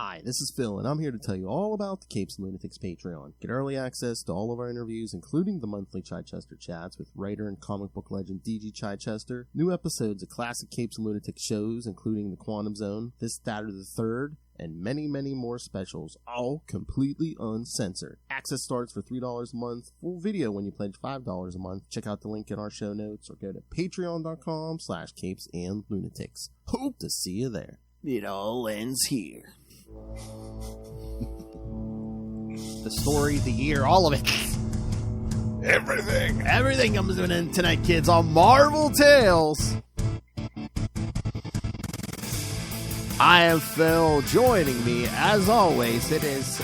Hi, this is Phil, and I'm here to tell you all about the Capes and Lunatics Patreon. Get early access to all of our interviews, including the monthly Chichester chats with writer and comic book legend D.G. Chichester, new episodes of classic Capes and Lunatics shows, including The Quantum Zone, This, That, or the Third, and many, many more specials, all completely uncensored. Access starts for $3 a month, full video when you pledge $5 a month. Check out the link in our show notes or go to patreon.com/CapesandLunatics. Hope to see you there. It all ends here. The story, the year, all of it. Everything comes to an end tonight, kids, on Marvel Tales. I am Phil. Joining me, as always, it is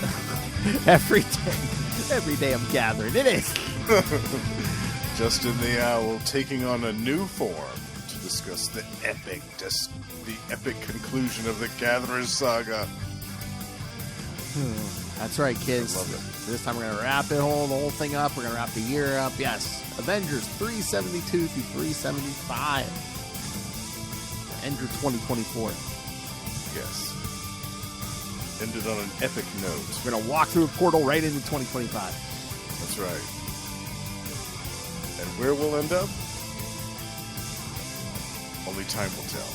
every day I'm gathering. It is Justin the Owl taking on a new form to discuss the epic conclusion of the Gatherers Saga. That's right, kids. I love it. This time we're going to wrap the whole thing up. We're going to wrap the year up. Yes. Avengers 372 through 375. Enter 2024. Yes. Ended on an epic note. We're going to walk through a portal right into 2025. That's right. And where we'll end up? Only time will tell.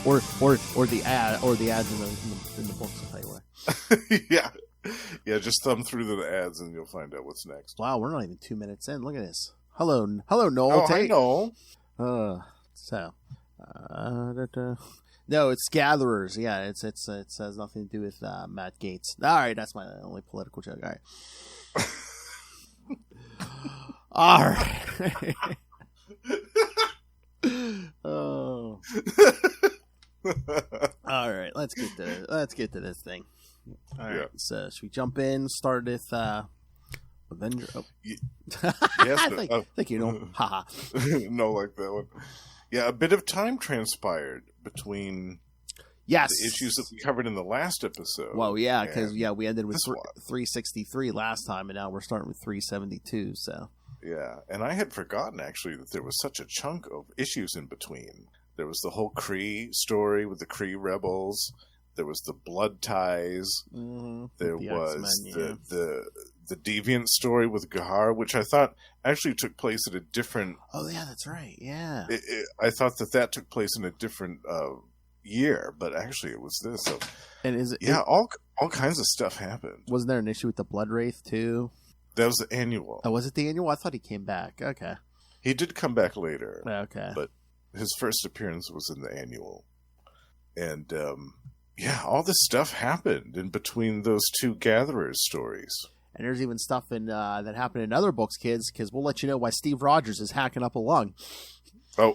Or the ads in the books will tell you why. Yeah, just thumb through the ads and you'll find out what's next. Wow, we're not even 2 minutes in. Look at this. Hello, Noel. Oh, hi, Noel. No, it's Gatherers. Yeah, it has nothing to do with Matt Gaetz. All right, that's my only political joke. All right. Oh. All right, let's get to this thing. All right, so should we jump in? Start with Avenger. Oh. Yes, thank you. No, haha. No, like that one. Yeah, a bit of time transpired between the issues that we covered in the last episode. Well, yeah, because we ended with 363 last time, and now we're starting with 372. So yeah, and I had forgotten actually that there was such a chunk of issues in between. There was the whole Kree story with the Kree rebels. There was the blood ties. Mm-hmm. There was the deviant story with Gahar, which I thought actually took place at a different. Oh yeah, that's right. Yeah, I thought that took place in a different year, but actually it was this. So, and all kinds of stuff happened. Wasn't there an issue with the Blood Wraith too? That was the annual. Oh, was it the annual? I thought he came back. Okay, he did come back later. Okay, but his first appearance was in the annual, and all this stuff happened in between those two Gatherers stories. And there's even stuff that happened in other books, kids, because we'll let you know why Steve Rogers is hacking up a lung. Oh,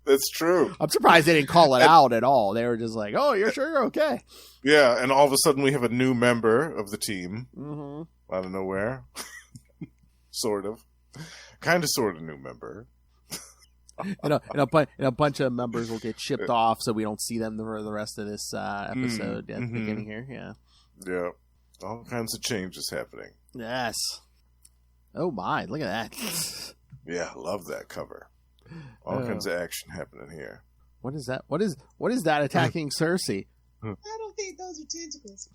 that's true. I'm surprised they didn't call it out at all. They were just like, "Oh, you're sure you're okay." Yeah, and all of a sudden we have a new member of the team out of nowhere. Sort of new member. And a bunch of members will get shipped off, so we don't see them for the rest of this episode at the beginning here. Yeah, all kinds of changes happening. Yes. Oh my! Look at that. Yeah, love that cover. All kinds of action happening here. What is that? What is that attacking Sersi? I don't think those are tentacles.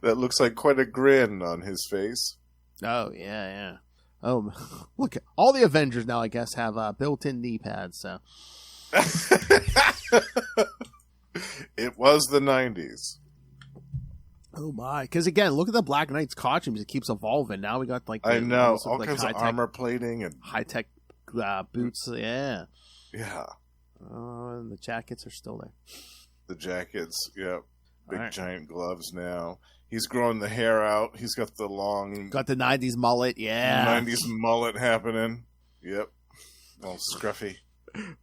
That looks like quite a grin on his face. Oh, yeah. Oh, look, all the Avengers now, I guess, have built-in knee pads, so. It was the 90s. Oh, my. Because, again, look at the Black Knight's costumes. It keeps evolving. Now we got, I know, all kinds of armor plating and high-tech boots, yeah. Yeah. And the jackets are still there. The jackets, yep. Big giant gloves now. He's growing the hair out. He's got the long... Got the 90s mullet, yeah. 90s mullet happening. Yep. All scruffy.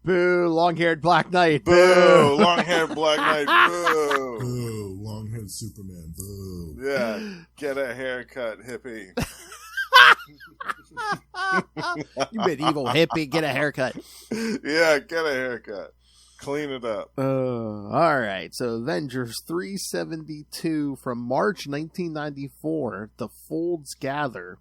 Boo, long-haired Black Knight. Boo, long-haired Black Knight. Boo. Boo, long-haired Superman. Boo. Yeah, get a haircut, hippie. You medieval hippie, get a haircut. Yeah, get a haircut. Clean it up. All right. So Avengers 372 from March 1994. The Folds Gather.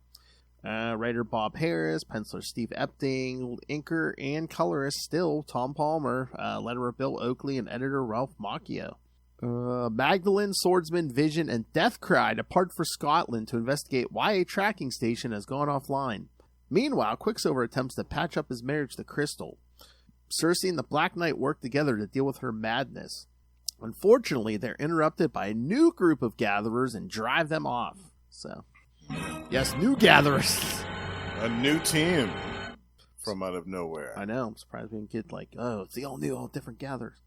Writer Bob Harris, penciler Steve Epting, inker and colorist still Tom Palmer, letterer Bill Oakley, and editor Ralph Macchio. Magdalene, Swordsman, Vision, and Deathcry depart for Scotland to investigate why a tracking station has gone offline. Meanwhile, Quicksilver attempts to patch up his marriage to Crystal. Sersi and the Black Knight work together to deal with her madness. Unfortunately, they're interrupted by a new group of gatherers and drive them off. So, yes, new gatherers. A new team from out of nowhere. I know. I'm surprised we didn't get it's the all new, all different gatherers.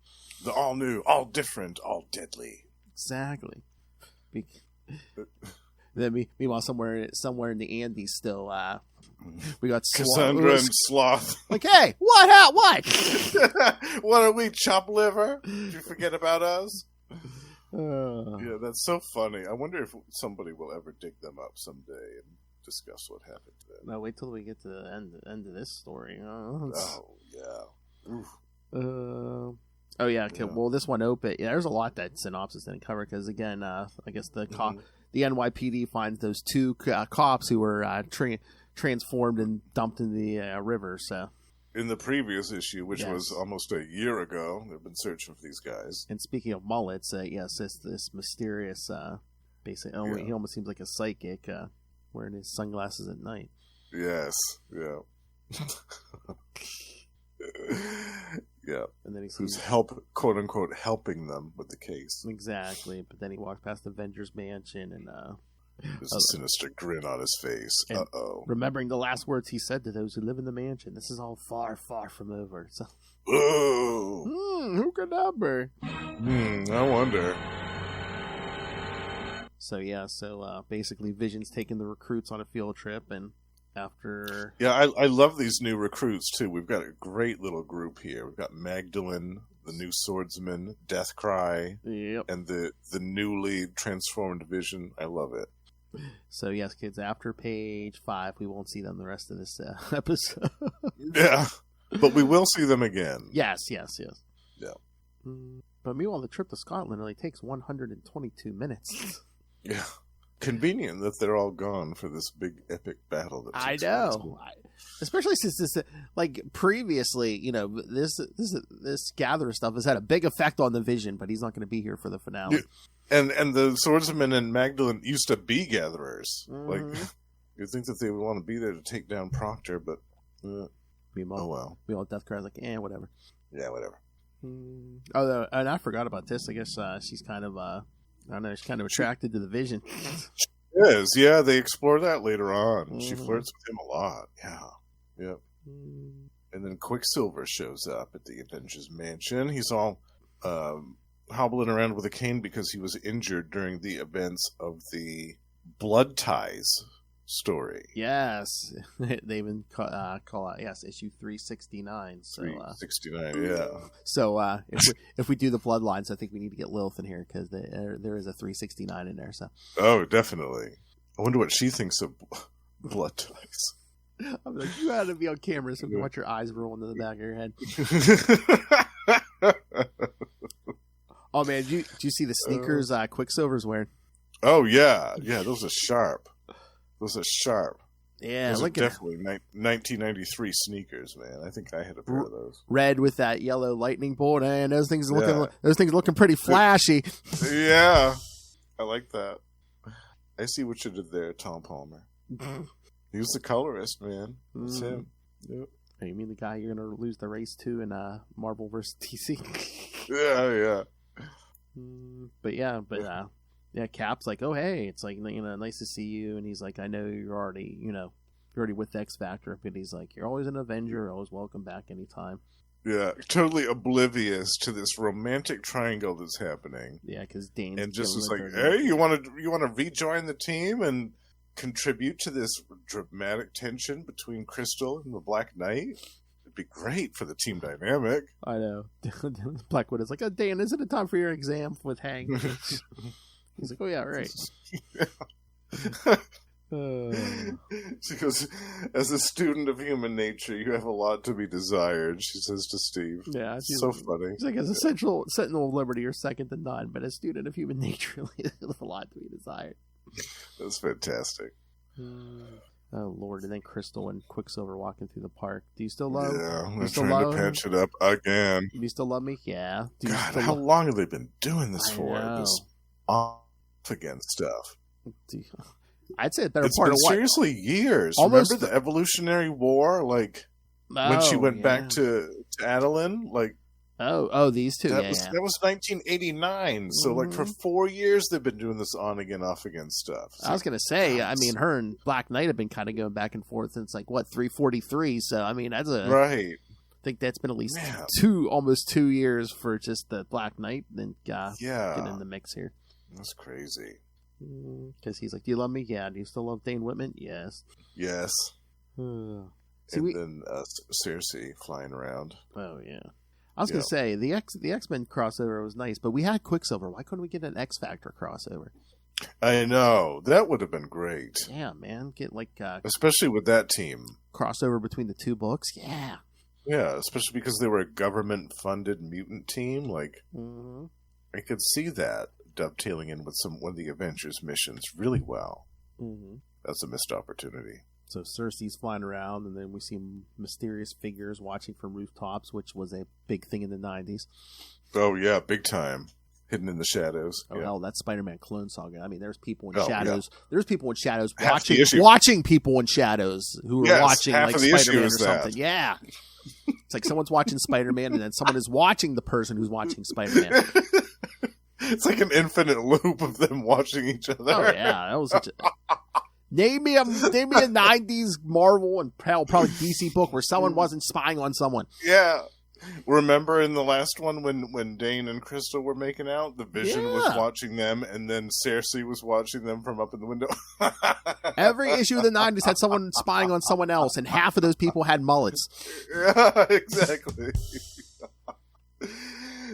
The all new, all different, all deadly. Exactly. Then meanwhile, somewhere in the Andes, still we got Cassandra and Sloth. Like, hey, what? What are we, chop liver? Did you forget about us? Yeah, that's so funny. I wonder if somebody will ever dig them up someday and discuss what happened to them. No, wait till we get to the end of this story. Yeah. Oh yeah. Okay. Yeah. Well, this one open. Yeah, there's a lot that synopsis didn't cover because again, I guess the NYPD finds those two cops who were transformed and dumped in the river. So in the previous issue, which was almost a year ago, they've been searching for these guys. And speaking of mullets, yes, it's this mysterious, basically, he almost seems like a psychic wearing his sunglasses at night. Yes. Yeah. Yeah. And then who's quote unquote helping them with the case. Exactly. But then he walks past Avengers Mansion and there's a sinister grin on his face. Remembering the last words he said to those who live in the mansion. This is all far, far from over. So who could number? I wonder. So basically Vision's taking the recruits on a field trip, and after... Yeah, I love these new recruits, too. We've got a great little group here. We've got Magdalene, the new swordsman, Deathcry, and the newly transformed Vision. I love it. So, yes, kids, after page 5, we won't see them the rest of this episode. Yeah, but we will see them again. Yes. Yeah. But meanwhile, the trip to Scotland only takes 122 minutes. Yeah. Convenient that they're all gone for this big epic battle. I know, especially since this, previously, this Gatherer stuff has had a big effect on the Vision, but he's not going to be here for the finale. Yeah. And the Swordsman and Magdalene used to be Gatherers. Mm-hmm. You'd think that they would want to be there to take down Proctor, but oh well. Meanwhile, Deathcry's like, whatever. Yeah, whatever. Although, and I forgot about this. I guess she's kind of I don't know, she's kind of attracted to the Vision. She is, yeah. They explore that later on. Mm-hmm. She flirts with him a lot. Yeah. And then Quicksilver shows up at the Avengers Mansion. He's all hobbling around with a cane because he was injured during the events of the Blood Ties story. Yes. They even call out, issue 369. So, 369, yeah. So if we do the Bloodlines, I think we need to get Lilith in here because there is a 369 in there. So. Oh, definitely. I wonder what she thinks of Blood Ties. I'm like, you had to be on camera so we can watch your eyes roll into the back of your head. Oh, man, did you see the sneakers Quicksilver's wearing? Oh, yeah. Yeah, those are sharp. Yeah, those are definitely 1993 sneakers, man. I think I had a pair of those. Red with that yellow lightning bolt, and those things looking pretty flashy. Yeah, I like that. I see what you did there, Tom Palmer. He was the colorist, man. That's him. Yep. Hey, you mean the guy you're gonna lose the race to in Marvel vs. DC? Yeah. Yeah, Cap's like, oh, hey, it's like, nice to see you. And he's like, I know you're already with X Factor. But he's like, you're always an Avenger, always welcome back anytime. Yeah, totally oblivious to this romantic triangle that's happening. Yeah, because Dane and just was like, hey, you want to rejoin the team and contribute to this dramatic tension between Crystal and the Black Knight? It'd be great for the team dynamic. I know. Black Widow's like, Dan, isn't it time for your exam with Hank? He's like, oh, yeah, right. She goes, as a student of human nature, you have a lot to be desired, she says to Steve. Yeah. So funny. She's like, as a sentinel of liberty, you're second to none, but as a student of human nature, you have a lot to be desired. That's fantastic. Oh Lord! And then Crystal and Quicksilver walking through the park. Do you still love? Yeah, they're trying to patch it up again. Do you still love me? Yeah. God, how long have they been doing this for? This off again stuff. I'd say it's been seriously years. Almost Remember the Evolutionary War, like when she went back to Adeline, like. Oh, these two. That was 1989. So, like, for 4 years, they've been doing this on again, off again stuff. So, I was gonna say, I mean, her and Black Knight have been kind of going back and forth since like 343. So, I mean, that's right. I think that's been at least almost 2 years for just the Black Knight. Then, get in the mix here. That's crazy. Because he's like, "Do you love me? Yeah. Do you still love Dane Whitman? Yes. Yes." Then Sersi flying around. Oh yeah. I was gonna say the X-Men crossover was nice, but we had Quicksilver. Why couldn't we get an X Factor crossover? I know that would have been great. Yeah, man, get like especially with that team crossover between the two books. Yeah, especially because they were a government-funded mutant team. Like, I could see that dovetailing in with one of the Avengers missions really well. That's a missed opportunity. So Sersi's flying around, and then we see mysterious figures watching from rooftops, which was a big thing in the 90s. Oh, yeah, big time. Hidden in the shadows. Oh, hell, that's Spider-Man Clone Saga. I mean, there's people in shadows. Yeah. There's people in shadows watching people in shadows who are watching like Spider-Man or something. Yeah. It's like someone's watching Spider-Man, and then someone is watching the person who's watching Spider-Man. It's like an infinite loop of them watching each other. Oh, yeah. That was such a... Name me a 90s Marvel and probably DC book where someone wasn't spying on someone. Yeah. Remember in the last one when Dane and Crystal were making out, the Vision was watching them, and then Sersi was watching them from up in the window. Every issue of the 90s had someone spying on someone else, and half of those people had mullets. Yeah, exactly.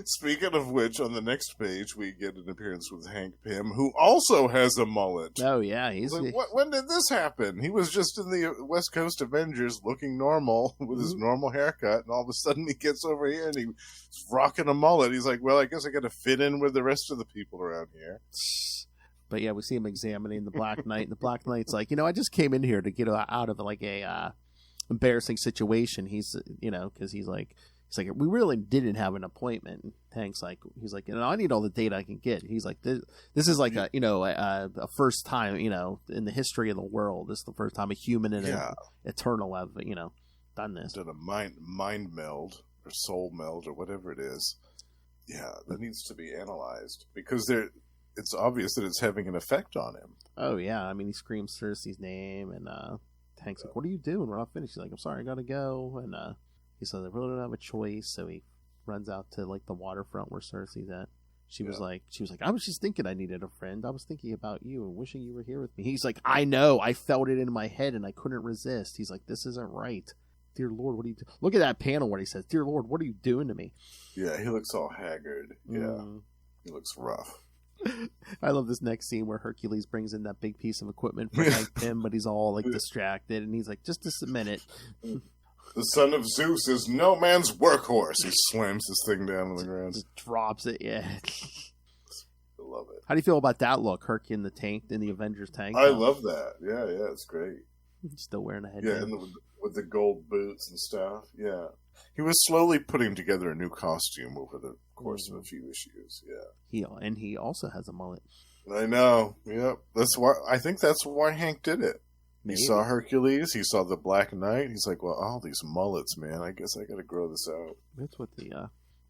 Speaking of which, on the next page, we get an appearance with Hank Pym, who also has a mullet. Oh, yeah. He's like, when did this happen? He was just in the West Coast Avengers looking normal with his normal haircut, and all of a sudden he gets over here and he's rocking a mullet. He's like, well, I guess I got to fit in with the rest of the people around here. But yeah, we see him examining the Black Knight, and the Black Knight's like, I just came in here to get out of like a embarrassing situation. He's, because he's like, we really didn't have an appointment. Hank's like, I need all the data I can get. He's like, this is like a first time, in the history of the world. This is the first time a human and an Eternal have, done this. Done a mind meld or soul meld or whatever it is. Yeah, that needs to be analyzed because it's obvious that it's having an effect on him. Oh yeah, I mean, he screams Sersi's name, and Hank's like, "What are you doing? We're not finished." He's like, "I'm sorry, I gotta go," and he says, "I really don't have a choice," so he runs out to like the waterfront where Sersi's at. She was like, "I was just thinking I needed a friend. I was thinking about you and wishing you were here with me." He's like, "I know. I felt it in my head and I couldn't resist." He's like, "This isn't right. Dear Lord, what are you doing?" Look at that panel where he says, "Dear Lord, what are you doing to me?" Yeah, he looks all haggard. Yeah, he looks rough. I love this next scene where Hercules brings in that big piece of equipment for Hank Pym, but he's all like distracted, and he's like, "Just a minute." The son of Zeus is no man's workhorse. He slams this thing down on the ground. Just drops it, yeah. I love it. How do you feel about that look? Herc in the tank, in the Avengers tank? I love that. Yeah, it's great. Still wearing a headband. Yeah, and with the gold boots and stuff. Yeah. He was slowly putting together a new costume over the course of a few issues. Yeah. He also has a mullet. I know. Yep. I think that's why Hank did it. Maybe. He saw Hercules. He saw the Black Knight. He's like, well, all these mullets, man. I guess I got to grow this out. That's what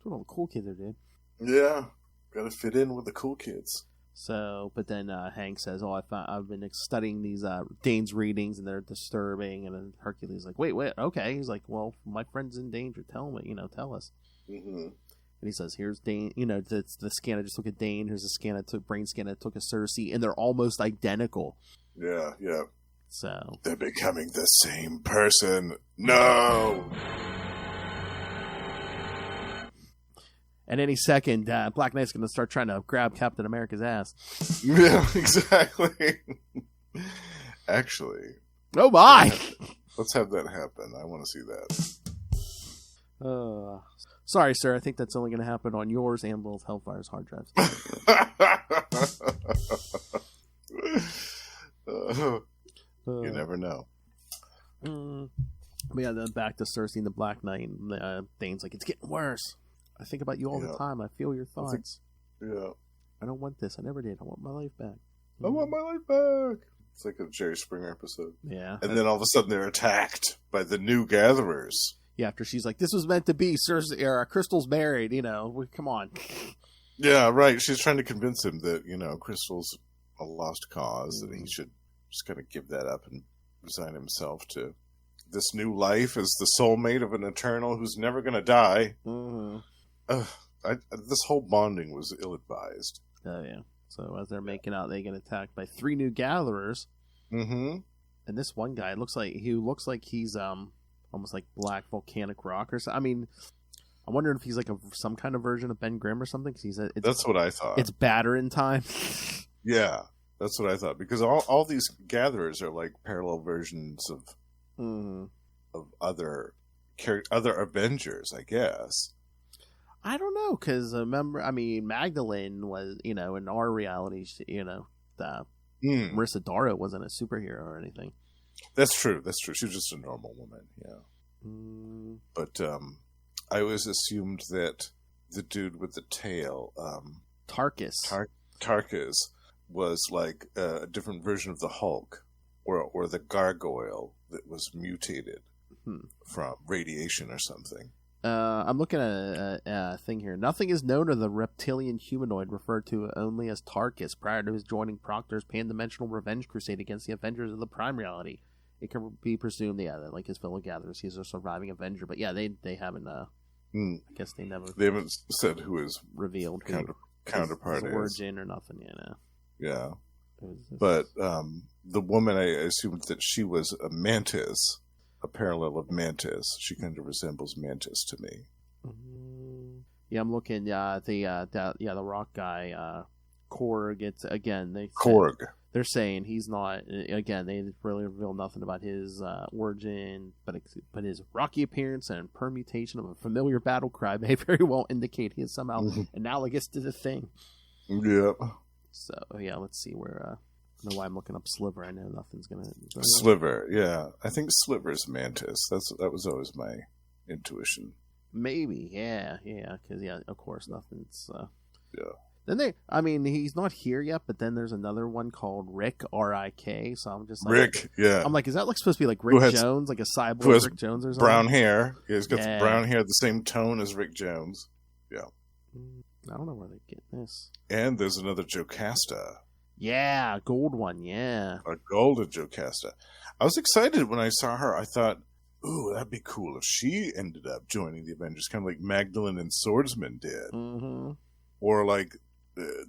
all the cool kids are doing. Yeah, got to fit in with the cool kids. So, but then Hank says, "Oh, I've been studying these Dane's readings, and they're disturbing." And then Hercules is like, "Wait, okay." He's like, "Well, my friend's in danger. Tell me, tell us." Mm-hmm. And he says, "Here's Dane. The scan I just took a Dane. Here's a brain scan I took a Sersi, and they're almost identical." Yeah. So they're becoming the same person. No. And any second, Black Knight's going to start trying to grab Captain America's ass. Yeah, exactly. Actually. Oh my! Let's have that happen. I want to see that. Sorry, sir. I think that's only going to happen on yours and both Hellfire's hard drives. You never know. But yeah, then back to Sersi and the Black Knight. And Dane's like, it's getting worse. I think about you all the time. I feel your thoughts. I don't want this. I never did. I want my life back. I want my life back. It's like a Jerry Springer episode. Yeah. And then all of a sudden they're attacked by the new Gatherers. Yeah, after she's like, this was meant to be. Crystal's married, come on. Yeah, right. She's trying to convince him that, Crystal's a lost cause, and he should just kind of give that up and resign himself to this new life as the soulmate of an Eternal who's never going to die. This whole bonding was ill-advised. Oh, yeah. So as they're making out, they get attacked by 3 new Gatherers. Mm-hmm. And this one guy looks like he's almost like black volcanic rock or something. I mean, I'm wondering if he's like some kind of version of Ben Grimm or something. Cause that's what I thought. It's Battering time. Yeah, that's what I thought. Because all these Gatherers are like parallel versions of other Avengers, I guess. I don't know, because Magdalene was, in our reality, Marissa Dara wasn't a superhero or anything. That's true. She was just a normal woman, yeah. But I always assumed that the dude with the tail, Tarkus, was like a different version of the Hulk, or the gargoyle that was mutated from radiation or something. I'm looking at a thing here. Nothing is known of the reptilian humanoid referred to only as Tarkus prior to his joining Proctor's pan-dimensional revenge crusade against the Avengers of the Prime Reality. It can be presumed, that like his fellow Gatherers, he's a surviving Avenger. But yeah, they haven't. I guess they haven't said who his revealed counterpart his is. origin or nothing. Yeah, but the woman, I assumed that she was a Mantis. A parallel of Mantis. She kind of resembles Mantis to me. Yeah, I'm looking. The rock guy, Korg. It's again. Korg. They're saying he's not. Again, they really reveal nothing about his origin, but his rocky appearance and permutation of a familiar battle cry may very well indicate he is somehow analogous to the Thing. Yep. So yeah, let's see where. I don't know why I'm looking up Sliver. I know nothing's gonna. Sliver, yeah. I think Sliver's Mantis. That was always my intuition. Maybe, yeah, because of course nothing's. Yeah. Then he's not here yet, but then there's another one called Rick, R-I-K. So I'm just like, Rick, yeah. I'm like, is that like supposed to be like Rick Jones, like a cyborg Rick Jones or something? Brown hair. Yeah, he's got the brown hair, the same tone as Rick Jones. Yeah. I don't know where they get this. And there's another Jocasta. Yeah, gold one, yeah. A golden Jocasta. I was excited when I saw her. I thought, ooh, that'd be cool if she ended up joining the Avengers, kind of like Magdalene and Swordsman did. Mm-hmm. Or like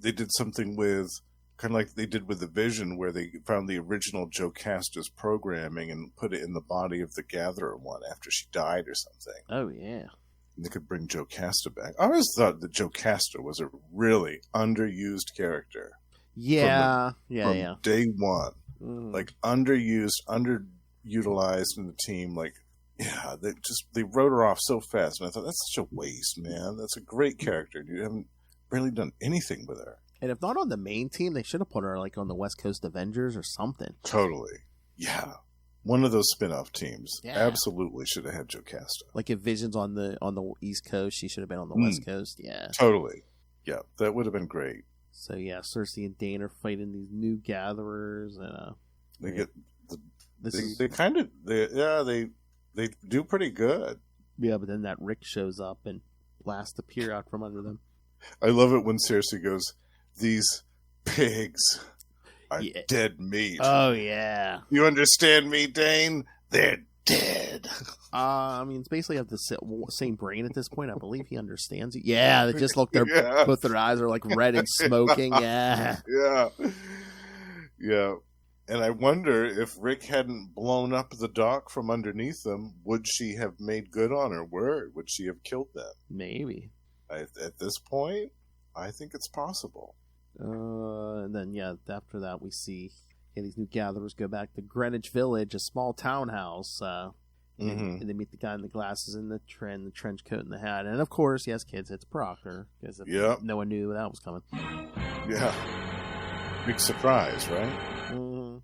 they did something with, kind of like they did with the Vision, where they found the original Jocasta's programming and put it in the body of the Gatherer one after she died or something. Oh, yeah. And they could bring Jocasta back. I always thought that Jocasta was a really underused character. Yeah, from day one. Like underused, underutilized in the team. Like, yeah, they wrote her off so fast, and I thought that's such a waste, man. That's a great character. You haven't really done anything with her. And if not on the main team, they should have put her like on the West Coast Avengers or something. Totally, yeah. One of those spin-off teams absolutely should have had Jocasta. Like if Vision's on the East Coast, she should have been on the West Coast. Yeah, totally. Yeah, that would have been great. So yeah, Sersi and Dane are fighting these new Gatherers, and they get they do pretty good. Yeah, but then that Rick shows up and blasts the pier out from under them. I love it when Sersi goes, "These pigs are dead meat." Oh yeah, you understand me, Dane? They're dead. It's basically have the same brain at this point. I believe he understands it. Yeah, they just look. Both their eyes are like red and smoking. Yeah. And I wonder if Rick hadn't blown up the dock from underneath them, would she have made good on her word? Would she have killed them? Maybe. At this point, I think it's possible. And then after that we see these new Gatherers go back to Greenwich Village, a small townhouse. And they meet the guy in the glasses and the trench coat and the hat. And of course, yes, kids, it's Proctor. Because no one knew that was coming. Yeah. Big surprise, right? Mm-hmm.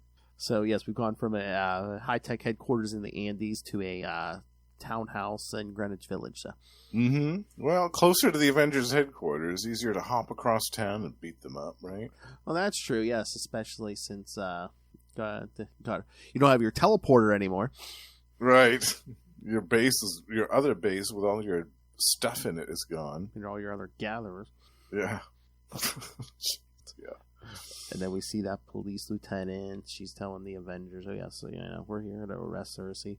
So, yes, we've gone from a high-tech headquarters in the Andes to a townhouse in Greenwich Village. So. Mm-hmm. Well, closer to the Avengers headquarters, easier to hop across town and beat them up, right? Well, that's true, yes, especially since you don't have your teleporter anymore. Right. Your other base with all your stuff in it is gone. And all your other gatherers. Yeah. Yeah. And then we see that police lieutenant. She's telling the Avengers, we're here to arrest Sersi.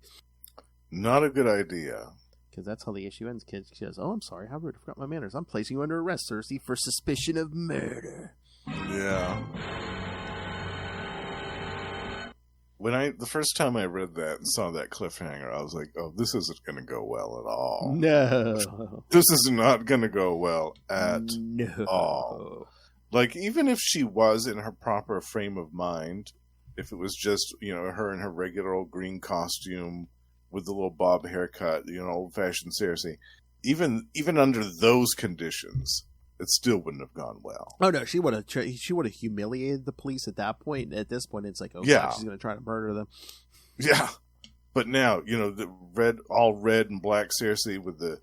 Not a good idea. Because that's how the issue ends, kids. She says, I'm sorry, how rude, I forgot my manners. I'm placing you under arrest, Sersi, for suspicion of murder. Yeah. The first time I read that and saw that cliffhanger, I was like, oh, this isn't going to go well at all. No. This is not going to go well at all. Like, even if she was in her proper frame of mind, if it was just, her in her regular old green costume with the little bob haircut, old-fashioned Sersi, even under those conditions, it still wouldn't have gone well. Oh no, she would have humiliated the police at that point. At this point, it's like, God, she's going to try to murder them. Yeah, but now the all red and black Sersi with the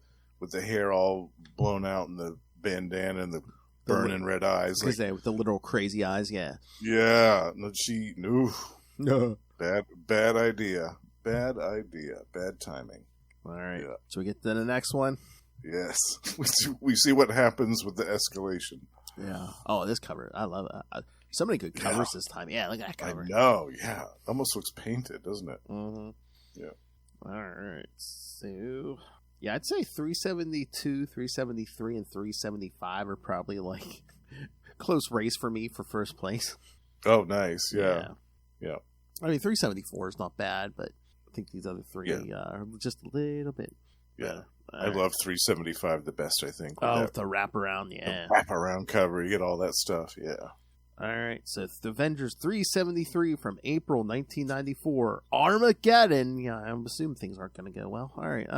hair all blown out and the bandana and the burning red eyes, because they with the little crazy eyes. Yeah, no, bad idea, bad timing. All right, yeah. So we get to the next one. Yes. We see what happens with the escalation. Yeah. Oh, this cover. I love it. So many good covers this time. Yeah, look at that cover. I know, yeah. Almost looks painted, doesn't it? Mm-hmm. Yeah. All right. So, yeah, I'd say 372, 373, and 375 are probably like close race for me for first place. Oh, nice. Yeah. I mean, 374 is not bad, but I think these other three are just a little bit better. I love 375 the best, I think. Oh, the wraparound, yeah. The wraparound cover, you get all that stuff, yeah. All right, so the Avengers 373 from April 1994, Armageddon. Yeah, I assume things aren't going to go well. All right.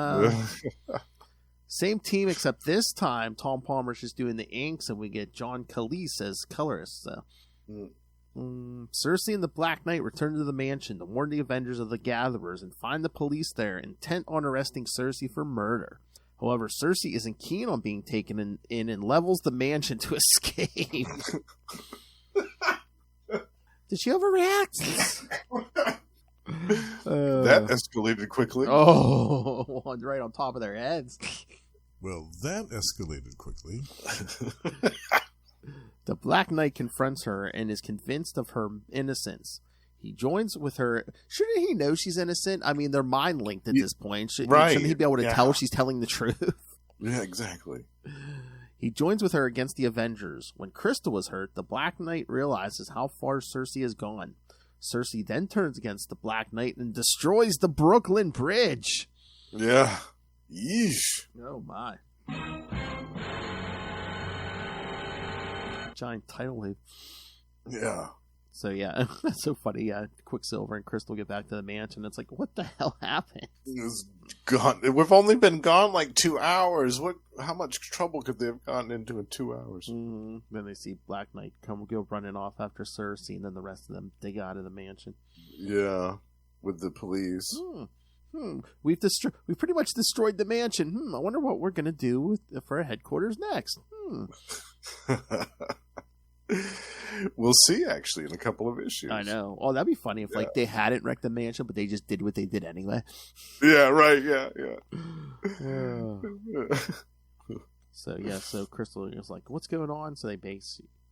Same team, except this time Tom Palmer's just doing the inks, and we get John Cleese as colorist. So. Sersi and the Black Knight return to the mansion to warn the Avengers of the Gatherers and find the police there intent on arresting Sersi for murder. However, Sersi isn't keen on being taken in and levels the mansion to escape. Did she overreact? That escalated quickly. Oh, right on top of their heads. Well, that escalated quickly. The Black Knight confronts her and is convinced of her innocence. He joins with her. Shouldn't he know she's innocent? I mean, they're mind linked at this point. Shouldn't he be able to tell she's telling the truth? Yeah, exactly. He joins with her against the Avengers. When Crystal is hurt, the Black Knight realizes how far Sersi has gone. Sersi then turns against the Black Knight and destroys the Brooklyn Bridge. Yeah. Yeesh. Oh, my. Giant tidal wave. Yeah. So yeah, that's so funny. Quicksilver and Crystal get back to the mansion. It's like, what the hell happened? It's gone. We've only been gone like 2 hours. How much trouble could they have gotten into in 2 hours? Mm-hmm. Then they see Black Knight go running off after Sersi, and then the rest of them dig out of the mansion. Yeah, with the police. We've pretty much destroyed the mansion. I wonder what we're gonna do for our headquarters next. We'll see, actually, in a couple of issues. I know. Oh, that'd be funny if they hadn't wrecked the mansion, but they just did what they did anyway. Yeah, right. Yeah. So Crystal is like, "What's going on?" So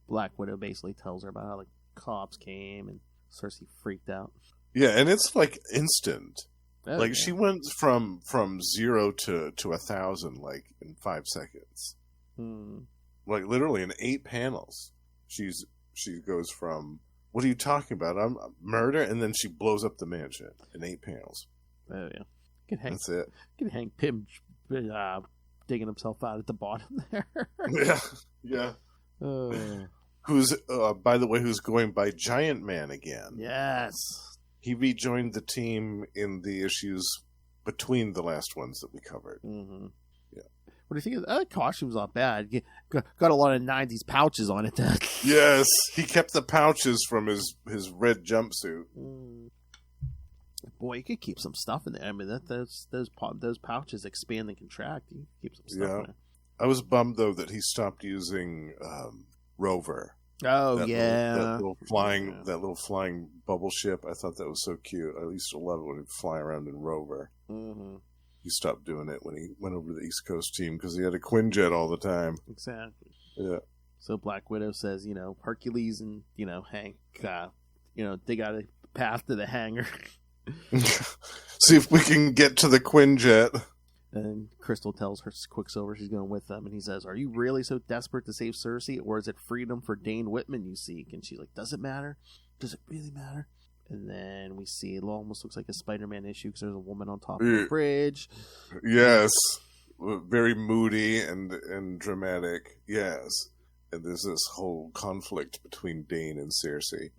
Black Widow basically tells her about how the cops came, and Sersi freaked out. Yeah, and it's like instant. Oh, she went from 0 to 1,000 like in 5 seconds. Like literally in 8 panels. She goes from, what are you talking about? I'm murder, and then she blows up the mansion in 8 panels. Oh yeah, that's it. Can Hank Pym digging himself out at the bottom there. Yeah. Who's by the way, who's going by Giant Man again? Yes. He rejoined the team in the issues between the last ones that we covered. Mm-hmm. Yeah. What do you think of that? Costume's not bad. Got a lot of 90s pouches on it. Yes, he kept the pouches from his red jumpsuit. Boy, you could keep some stuff in there. I mean, those pouches expand and contract. You keep some stuff in there. I was bummed though that he stopped using Rover. Oh, that yeah. little flying bubble ship. I thought that was so cute. I used to love it when he'd fly around in Rover. Mm-hmm. He stopped doing it when he went over to the East Coast team because he had a Quinjet all the time. Exactly. Yeah. So Black Widow says, Hercules and, Hank, they got a path to the hangar. See if we can get to the Quinjet. And Crystal tells her Quicksilver she's going with them, and he says, "Are you really so desperate to save Sersi, or is it freedom for Dane Whitman you seek?" And she's like, "Does it matter? Does it really matter?" And then we see it almost looks like a Spider-Man issue because there's a woman on top of the bridge. Yes, very moody and dramatic. Yes, and there's this whole conflict between Dane and Sersi.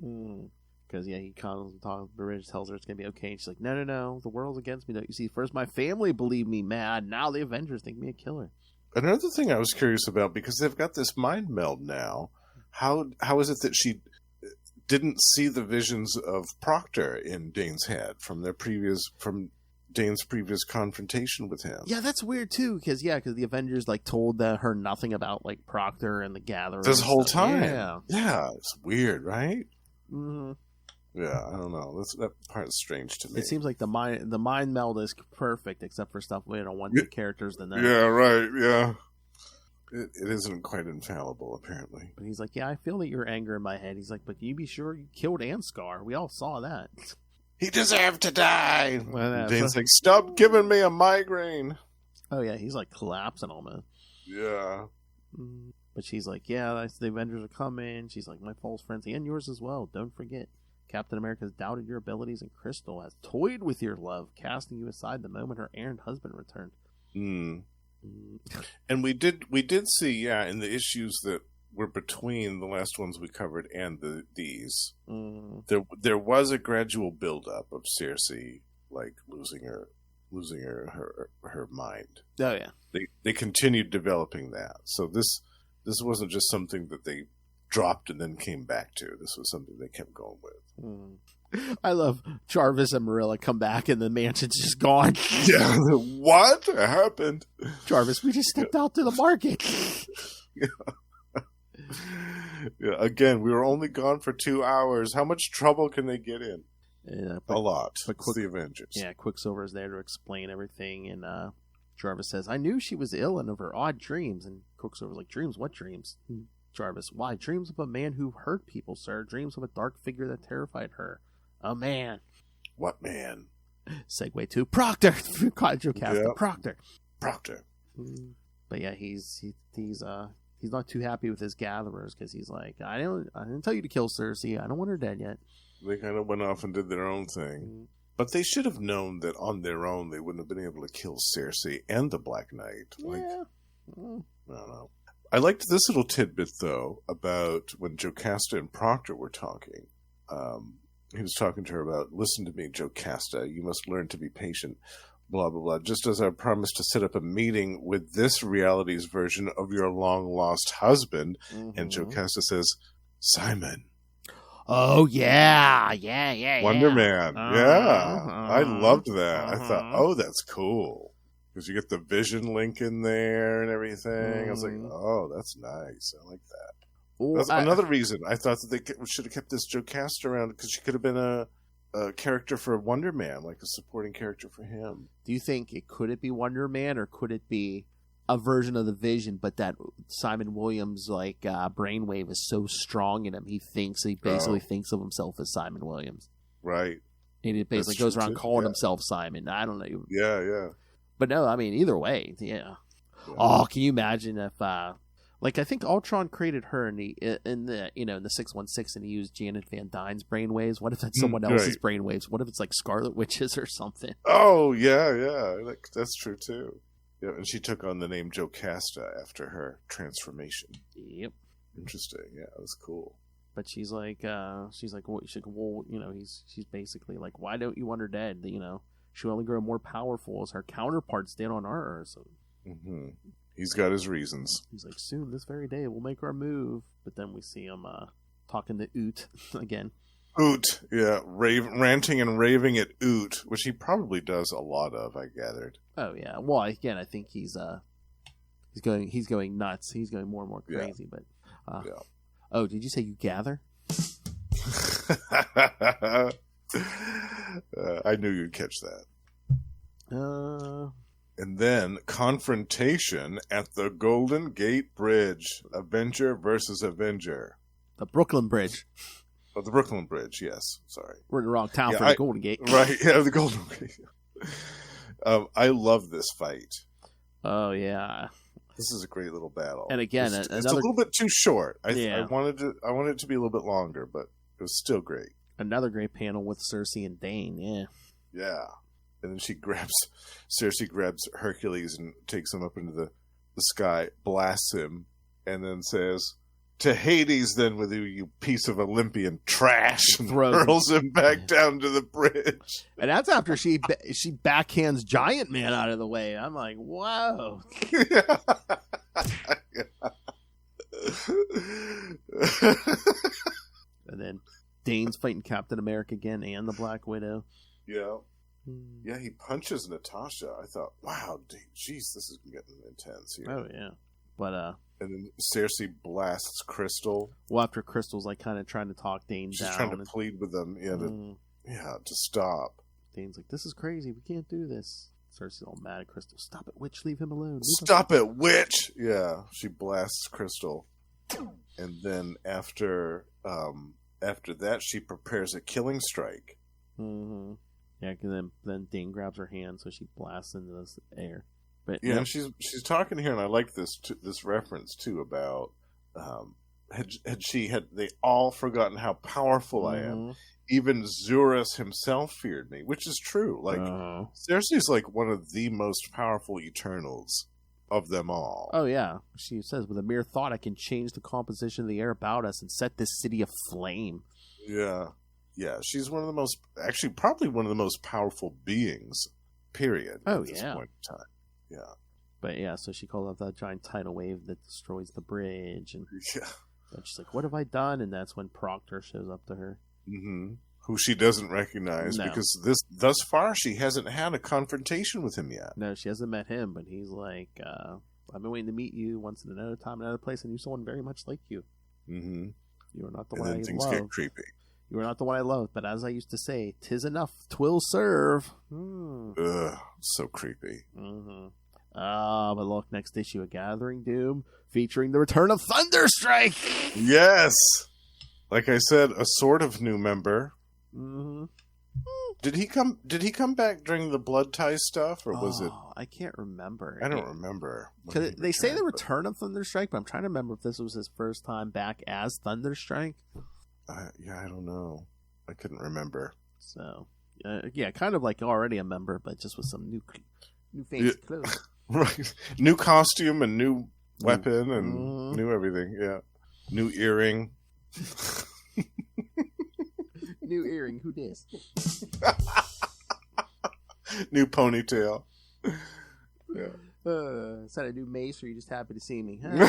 Because, he comes on top of the bridge, tells her it's going to be okay. And she's like, no, the world's against me. Don't you see? First, my family believed me mad. Now the Avengers think me a killer. Another thing I was curious about, because they've got this mind meld now, how is it that she didn't see the visions of Proctor in Dane's head from Dane's previous confrontation with him? Yeah, that's weird, too. Because the Avengers, told her nothing about, Proctor and the Gatherers. This whole time. Yeah, it's weird, right? Mm-hmm. Yeah, I don't know. That part's strange to me. It seems like the mind meld is perfect, except for stuff we don't want the characters than that. Yeah, right. Yeah, it isn't quite infallible, apparently. But he's like, I feel that your anger in my head. He's like, but can you be sure you killed Anscar? We all saw that. He deserved to die. Dane's like, stop giving me a migraine. Oh yeah, he's collapsing almost. Yeah. But she's like, the Avengers are coming. She's like, my false frenzy and yours as well. Don't forget. Captain America has doubted your abilities, and Crystal has toyed with your love, casting you aside the moment her errant husband returned. And we did see, in the issues that were between the last ones we covered and these, there was a gradual buildup of Sersi, losing her mind. Oh yeah, they continued developing that. So this wasn't just something that they dropped and then came back to. This was something they kept going with. I love Jarvis and Marilla come back and the mansion's just gone. Yeah, what happened? Jarvis, we just stepped out to the market. Yeah, again, we were only gone for 2 hours. How much trouble can they get in? A lot. But it's the Avengers. Yeah, Quicksilver is there to explain everything, and Jarvis says, I knew she was ill and of her odd dreams. And Quicksilver's like, dreams? What dreams? Jarvis, why? Dreams of a man who hurt people, sir. Dreams of a dark figure that terrified her. A man. What man? Segue to Proctor. Proctor. Proctor. But yeah, he's not too happy with his gatherers because he's like, I didn't tell you to kill Sersi. I don't want her dead yet. They kind of went off and did their own thing. But they should have known that on their own they wouldn't have been able to kill Sersi and the Black Knight. I don't know. I liked this little tidbit, though, about when Jocasta and Proctor were talking. He was talking to her about, listen to me, Jocasta, you must learn to be patient, blah, blah, blah. Just as I promised to set up a meeting with this reality's version of your long-lost husband. And Jocasta says, Simon. Oh, yeah. Wonder Man. I loved that. I thought, oh, that's cool. Because you get the Vision link in there and everything. I was like, oh, that's nice. I like that. That's another reason I thought that they should have kept this Jocasta around, because she could have been a character for Wonder Man, like a supporting character for him. Do you think could it be Wonder Man, or could it be a version of the Vision, but that Simon Williams brainwave is so strong in him, he basically thinks of himself as Simon Williams. Right. And he basically goes around calling himself Simon. I don't know. Yeah. But no, I mean, either way, yeah. Oh, can you imagine if, I think Ultron created her in the 616, and he used Janet Van Dyne's brainwaves. What if that's someone else's brainwaves? What if it's like Scarlet Witches or something? Oh, yeah. That's true too. Yeah, and she took on the name Jocasta after her transformation. Yep. Interesting. Yeah, that was cool. But she's like, she's basically like, why don't you want her dead? She'll only grow more powerful as her counterparts did on our Earth. So. He's got his reasons. He's like, soon, this very day, we'll make our move. But then we see him talking to Oot again. Oot, yeah, ranting and raving at Oot, which he probably does a lot of, I gathered. Oh yeah. Well, again, I think he's going nuts. He's going more and more crazy. Yeah. But Yeah. Oh, did you say you gather? I knew you'd catch that. And then confrontation at the Golden Gate Bridge. Avenger versus Avenger. The Brooklyn Bridge. Oh, the Brooklyn Bridge, yes. Sorry. We're in the wrong town for the Golden Gate. Right, yeah, the Golden Gate. I love this fight. Oh, yeah. This is a great little battle. And again, it's a little bit too short. I Yeah. wanted it to be a little bit longer, but it was still great. Another great panel with Sersi and Dane, yeah. Yeah. And then Sersi grabs Hercules and takes him up into the sky, blasts him, and then says, "To Hades then with you piece of Olympian trash," and hurls him back down to the bridge. And that's after she backhands Giant Man out of the way. I'm like, whoa. Yeah. And then Dane's fighting Captain America again and the Black Widow. Yeah. Yeah, he punches Natasha. I thought, wow, jeez, this is getting intense here. Oh, yeah. But, and then Sersi blasts Crystal. Well, after Crystal's, like, kind of trying to talk Dane down. She's trying to plead with them, to stop. Dane's like, this is crazy. We can't do this. Sersi's all mad at Crystal. Stop it, witch. Leave him alone. Stop it, witch! Yeah, she blasts Crystal. And then after that, she prepares a killing strike. Mm-hmm. Yeah, because then Dane grabs her hand, so she blasts into the air. But yeah, and she's talking here, and I like this reference too about had they all forgotten how powerful I am. Even Zurus himself feared me, which is true. Like Sersi's like one of the most powerful Eternals of them all. Oh yeah, she says, with a mere thought, I can change the composition of the air about us and set this city aflame. Yeah. Yeah, she's one of the most, actually, probably one of the most powerful beings, period. At this point in time. Yeah. But yeah, so she called out that giant tidal wave that destroys the bridge. And yeah. she's like, what have I done? And that's when Proctor shows up to her. Mm-hmm. Who she doesn't recognize because thus far she hasn't had a confrontation with him yet. No, she hasn't met him, but he's like, I've been waiting to meet you once in another time, another place, and you're someone very much like you. Mm-hmm. You are not the one I love. And then things get creepy. You are not the one I love, but as I used to say, 'tis enough, 'twill serve. Ugh, so creepy. Mm-hmm. But look, next issue, A Gathering Doom, featuring the return of Thunderstrike. Yes, like I said, a sort of new member. Mm-hmm. Did he come back during the Blood Ties stuff, or was it? I can't remember. I don't remember. Because they say the return of Thunderstrike, but I'm trying to remember if this was his first time back as Thunderstrike. I don't know. I couldn't remember. So, yeah, kind of like already a member, but just with some new fancy clothes. Right. New costume and new weapon and new everything. Yeah. New earring. New earring. Who dis? New ponytail. Yeah. Is that a new mace, or are you just happy to see me? Huh?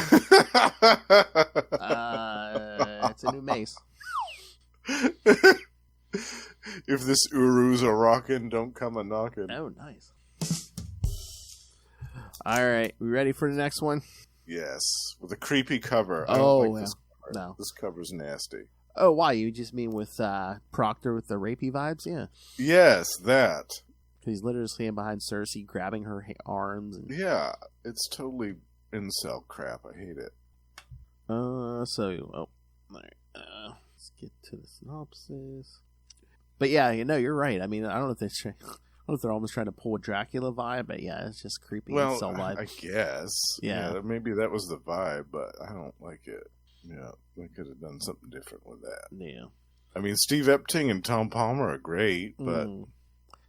It's a new mace. If this Uru's a rockin', don't come a knockin'. Oh, nice. All right, we ready for the next one? Yes, with a creepy cover. I don't like this cover. No. This cover's nasty. Oh, why? You just mean with Proctor with the rapey vibes? Yeah. Yes, that. He's literally standing behind Sersi, grabbing her arms. And... Yeah, it's totally incel crap. I hate it. All right. Let's get to the synopsis. But yeah, you're right. I mean, I don't know if they're almost trying to pull a Dracula vibe, but yeah, it's just creepy incel vibe. I guess. Yeah. Maybe that was the vibe, but I don't like it. Yeah, they could have done something different with that. Yeah. I mean, Steve Epting and Tom Palmer are great, but...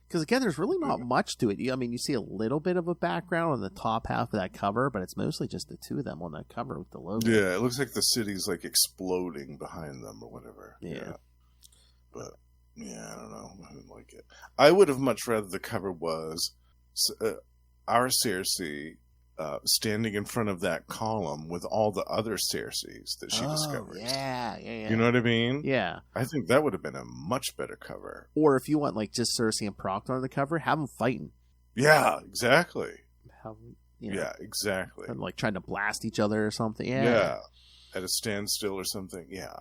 Because, again, there's really not much to it. I mean, you see a little bit of a background on the top half of that cover, but it's mostly just the two of them on that cover with the logo. Yeah, it looks like the city's, like, exploding behind them or whatever. Yeah. But, yeah, I don't know. I didn't like it. I would have much rather the cover was our Sersi standing in front of that column with all the other Cersis that she discovers. Yeah. You know what I mean? Yeah. I think that would have been a much better cover. Or if you want like just Sersi and Proctor on the cover, have them fighting. Yeah, exactly. Yeah, exactly. And like trying to blast each other or something. Yeah. At a standstill or something. Yeah,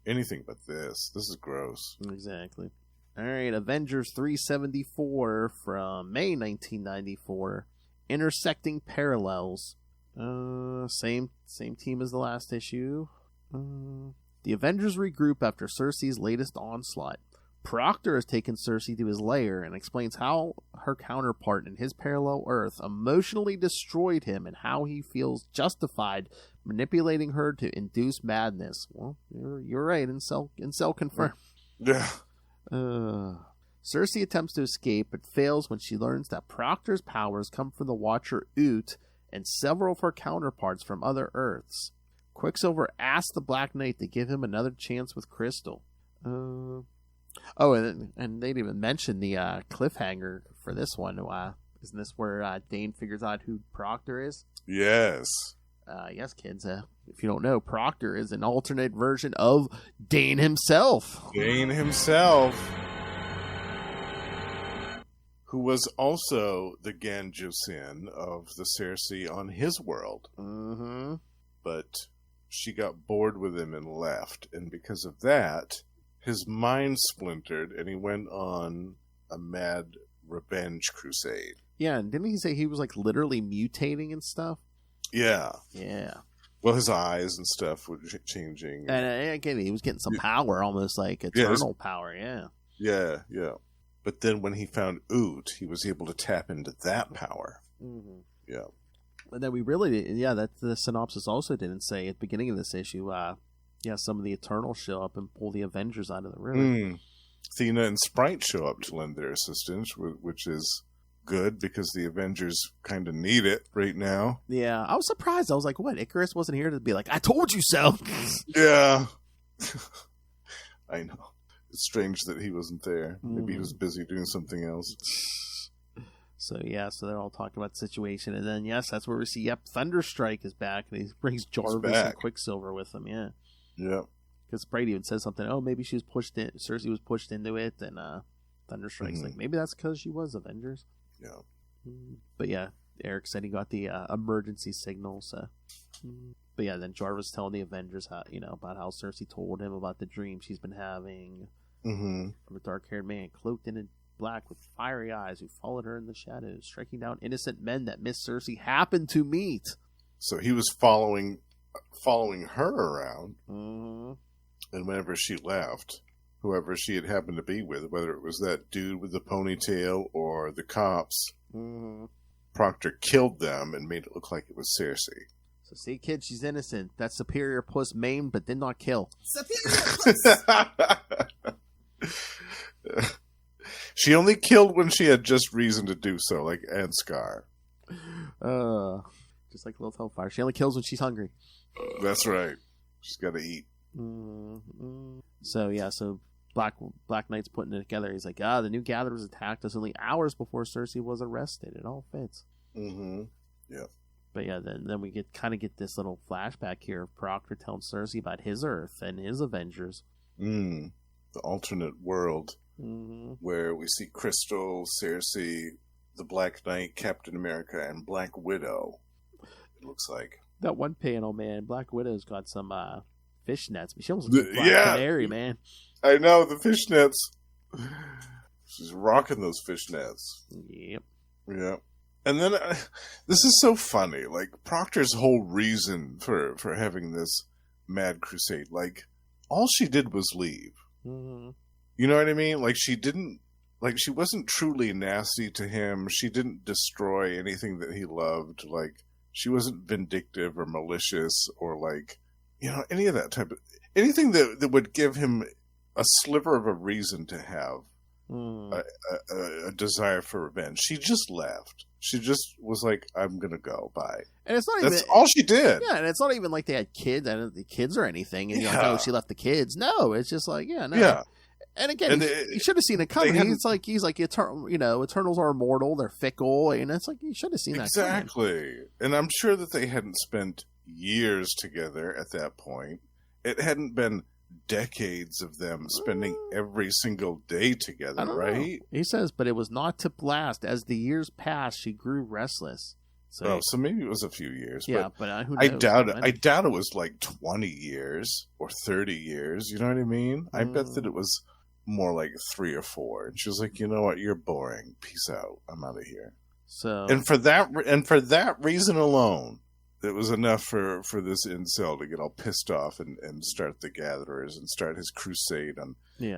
anything but this. This is gross. Exactly. All right, Avengers 374 from May 1994. Intersecting Parallels. Same team as the last issue. The Avengers regroup after Sersi's latest onslaught. Proctor has taken Sersi to his lair and explains how her counterpart in his parallel Earth emotionally destroyed him and how he feels justified manipulating her to induce madness. Well, you're right. Incel confirmed. Yeah. Sersi attempts to escape, but fails when she learns that Proctor's powers come from the Watcher Oot and several of her counterparts from other Earths. Quicksilver asks the Black Knight to give him another chance with Crystal. And they didn't even mention the cliffhanger for this one. Isn't this where Dane figures out who Proctor is? Yes. Yes, kids. If you don't know, Proctor is an alternate version of Dane himself. Dane himself. Who was also the Ganjusin of the Sersi on his world. Mm-hmm. But she got bored with him and left. And because of that, his mind splintered and he went on a mad revenge crusade. Yeah, and didn't he say he was like literally mutating and stuff? Yeah. Yeah. Well, his eyes and stuff were changing. And again, he was getting some power, almost like eternal power, yeah. Yeah. But then when he found Oot, he was able to tap into that power. Mm-hmm. Yeah. And then we really, that the synopsis also didn't say at the beginning of this issue, some of the Eternals show up and pull the Avengers out of the river. Thena and Sprite show up to lend their assistance, which is good because the Avengers kind of need it right now. Yeah, I was surprised. I was like, what? Icarus wasn't here to be like, I told you so. Yeah. I know. It's strange that he wasn't there. Maybe he was busy doing something else. So they're all talking about the situation. And then, that's where we see, Thunderstrike is back. And he brings Jarvis and Quicksilver with him, yeah. Yeah. Because Sprite even says something, maybe she was pushed in, Sersi was pushed into it. And Thunderstrike's like, maybe that's because she was Avengers. Yeah. But Eric said he got the emergency signal, so... But then Jarvis telling the Avengers how about how Sersi told him about the dream she's been having of a dark-haired man cloaked in black with fiery eyes who followed her in the shadows, striking down innocent men that Miss Sersi happened to meet. So he was following her around, and whenever she left, whoever she had happened to be with, whether it was that dude with the ponytail or the cops, Proctor killed them and made it look like it was Sersi. So see, kid, she's innocent. That superior puss maimed but did not kill. Superior puss! She only killed when she had just reason to do so, like Ansgar. Just like Lilith Hellfire. She only kills when she's hungry. That's right. She's got to eat. So Black Knight's putting it together. He's like, the new Gatherers attacked us only hours before Sersi was arrested. It all fits. Yeah. But then we get this little flashback here of Proctor telling Sersi about his Earth and his Avengers. The alternate world where we see Crystal, Sersi, the Black Knight, Captain America, and Black Widow. It looks like that one panel, man. Black Widow's got some fishnets. She almost looks like Black Canary, man. I know the fishnets. She's rocking those fishnets. Yep. Yeah. And then this is so funny. Like Proctor's whole reason for having this mad crusade, like all she did was leave. You know what I mean? Like she wasn't truly nasty to him. She didn't destroy anything that he loved. Like she wasn't vindictive or malicious or like, any of that type of anything that would give him a sliver of a reason to have a desire for revenge. She just left. She just was like, I'm going to go. Bye. And it's not That's all she did. Yeah, and it's not even like they had kids. I don't know the kids or anything. And you're like, she left the kids. No, it's just like, no. Yeah. And again, you should have seen it coming. He's like, Eternals are immortal, they're fickle, and it's like you should have seen that coming. Exactly. And I'm sure that they hadn't spent years together at that point. It hadn't been decades of them spending every single day together, right? He says, but it was not to last. As the years passed, she grew restless. So maybe it was a few years. Yeah, but who knows? I doubt it was like 20 years or 30 years. You know what I mean? I bet that it was more like 3 or 4. And she was like, you know what? You're boring. Peace out. I'm out of here. So, and for that reason alone, it was enough for this incel to get all pissed off and start the Gatherers and start his crusade on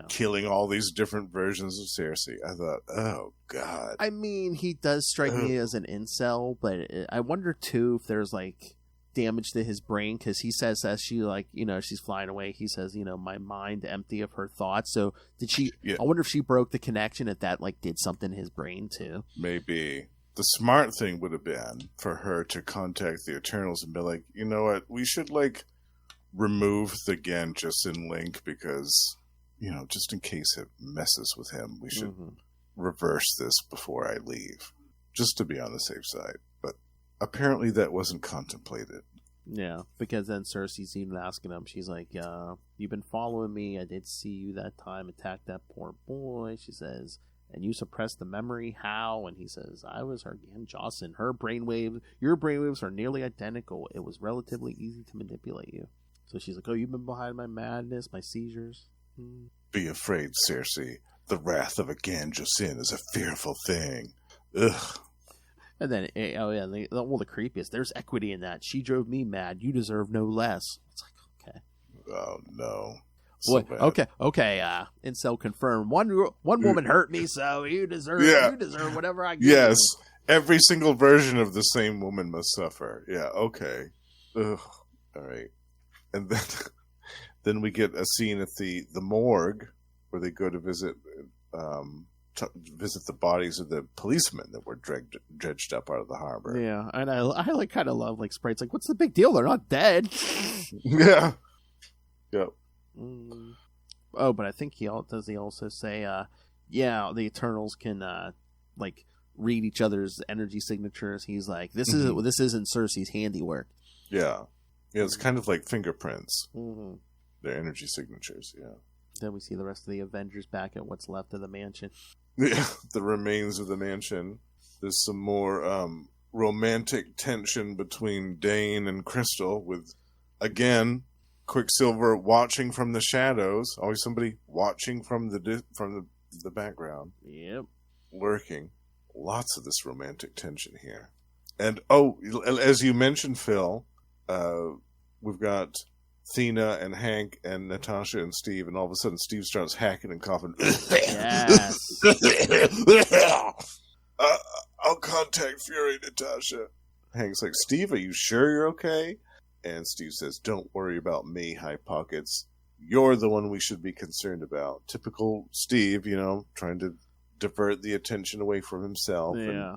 killing all these different versions of Sersi. I thought, oh, God. I mean, he does strike me as an incel, but I wonder, too, if there's, like, damage to his brain, because he says as she, like, she's flying away, he says, my mind empty of her thoughts. So did she, I wonder if she broke the connection, if that, like, did something to his brain, too. Maybe. The smart thing would have been for her to contact the Eternals and be like, you know what, we should, like, remove the Ganjusin link because, just in case it messes with him, we should reverse this before I leave, just to be on the safe side. But apparently that wasn't contemplated. Yeah, because then Sersi's even asking him, she's like, you've been following me, I did see you that time, attack that poor boy, she says. And you suppressed the memory? How? And he says, I was her Ganjusin. Your brainwaves are nearly identical. It was relatively easy to manipulate you. So she's like, oh, you've been behind my madness, my seizures? Be afraid, Sersi. The wrath of a Ganjusin is a fearful thing. Ugh. And then, the creepiest, there's equity in that. She drove me mad. You deserve no less. It's like, okay. Oh, no. So okay. Incel confirmed. One woman hurt me, so you deserve whatever I give. Yes, every single version of the same woman must suffer. Yeah, okay. Ugh. All right. And then we get a scene at the morgue where they go to visit the bodies of the policemen that were dredged up out of the harbor. Yeah, and I kind of love like Sprite's like, what's the big deal? They're not dead. Yeah. Yep. Oh, but I think he also say, the Eternals can like read each other's energy signatures. He's like, this isn't Sersi's handiwork. Yeah, it's kind of like fingerprints. Their energy signatures. Yeah. Then we see the rest of the Avengers back at what's left of the mansion. Yeah, the remains of the mansion. There's some more romantic tension between Dane and Crystal, with again Quicksilver watching from the shadows. Always somebody watching from the background. Yep. Lurking. Lots of this romantic tension here. And, as you mentioned, Phil, we've got Thena and Hank and Natasha and Steve, and all of a sudden Steve starts hacking and coughing. Yes. I'll contact Fury, Natasha. Hank's like, Steve, are you sure you're okay? And Steve says, don't worry about me, High Pockets. You're the one we should be concerned about. Typical Steve, trying to divert the attention away from himself. Yeah.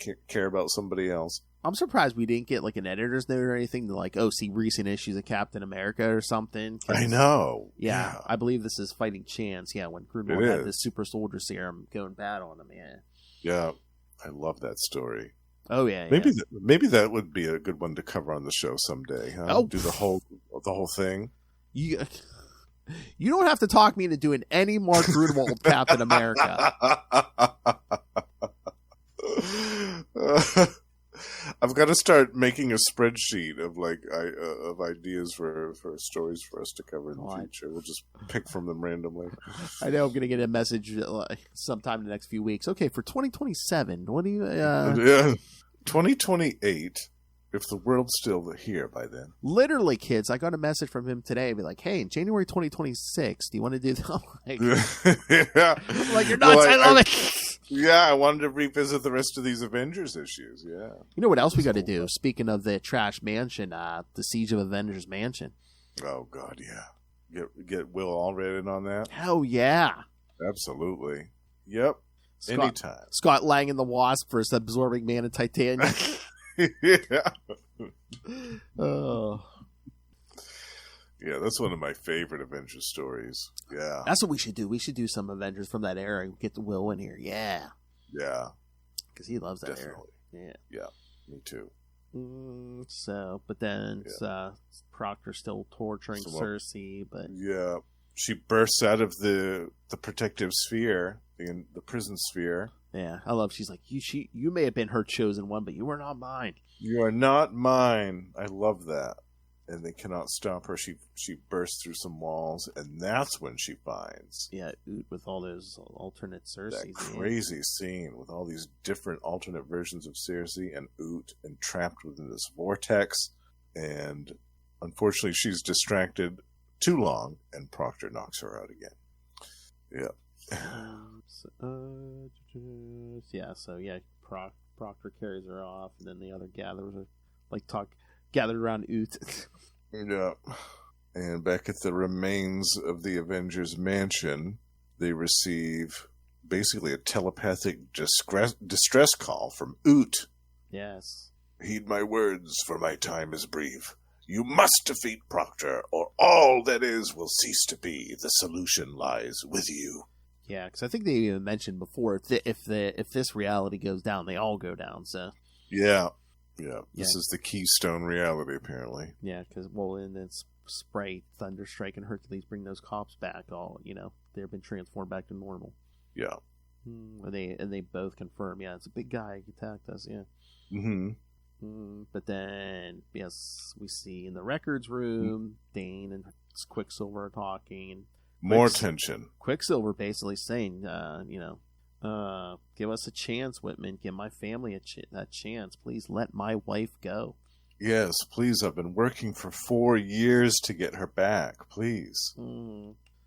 And care about somebody else. I'm surprised we didn't get like an editor's note or anything to like, see recent issues of Captain America or something. I know. Yeah, I believe this is Fighting Chance. Yeah, when Grunwald had this super soldier serum going bad on him. Yeah, I love that story. Oh yeah, maybe that would be a good one to cover on the show someday. Huh? Oh, do the whole thing. You don't have to talk me into doing any Mark Grunwald Captain America. I've got to start making a spreadsheet of of ideas for stories for us to cover in the future. We'll just pick from them randomly. I know I'm going to get a message sometime in the next few weeks. Okay, for 2027, what do you... Yeah, 2028, if the world's still here by then. Literally, kids, I got a message from him today. Be like, hey, in January 2026, do you want to do that? I'm like, you're nuts. I love it. Yeah, I wanted to revisit the rest of these Avengers issues. Yeah. You know what else we got to do? Speaking of the trash mansion, the Siege of Avengers Mansion. Oh God, yeah. Get Will Allred in on that. Hell yeah. Absolutely. Yep. Anytime. Scott Lang and the Wasp versus Absorbing Man and Titanium. Yeah. Oh. Yeah, that's one of my favorite Avengers stories. Yeah. That's what we should do. We should do some Avengers from that era and get the Will in here. Yeah. Yeah. Because he loves that Definitely. era. Yeah, me too. But then Proctor still torturing Sersi, but yeah, she bursts out of the protective sphere, the prison sphere. Yeah, I love. She's like, you may have been her chosen one, but you were not mine. You are not mine. I love that. And they cannot stop her. She bursts through some walls, and that's when she finds Oot with all those alternate Sersi. That crazy scene with all these different alternate versions of Sersi and Oot, and trapped within this vortex. And unfortunately, she's distracted too long, and Proctor knocks her out again. Yeah. Proctor carries her off, and then the other gatherers are gathered around Oot. Yeah. And back at the remains of the Avengers mansion, they receive basically a telepathic distress call from Oot. Yes. Heed my words, for my time is brief. You must defeat Proctor, or all that is will cease to be. The solution lies with you. Yeah, because I think they even mentioned before, if this reality goes down, they all go down. So. Yeah. Yeah, this is the keystone reality, apparently. Yeah, because, and then Sprite, Thunderstrike, and Hercules bring those cops back. They've been transformed back to normal. Yeah. And they both confirm, it's a big guy who attacked us, yeah. Mm-hmm. But then, yes, we see in the records room, Dane and Quicksilver are talking. And more tension. Quicksilver basically saying, give us a chance, Whitman. Give my family a chance. Please let my wife go. Yes, please. I've been working for 4 years to get her back. Please.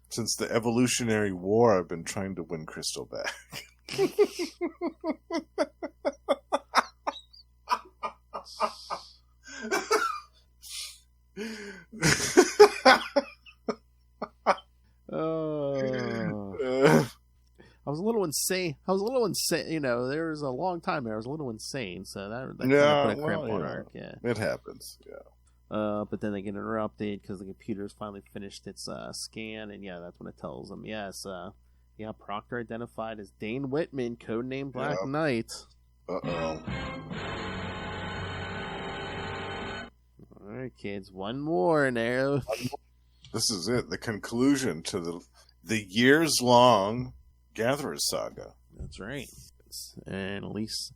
Since the Evolutionary War, I've been trying to win Crystal back. I was a little insane. There was a long time there. I was a little insane, so that kind of put a crimp on her. Yeah, it happens. Yeah. But then they get interrupted because the computer's finally finished its scan, and that's when it tells them, Proctor identified as Dane Whitman, codenamed Black Knight. Uh-oh. All right, kids, one more now. This is it. The conclusion to the years-long Gatherers Saga. That's right. And at least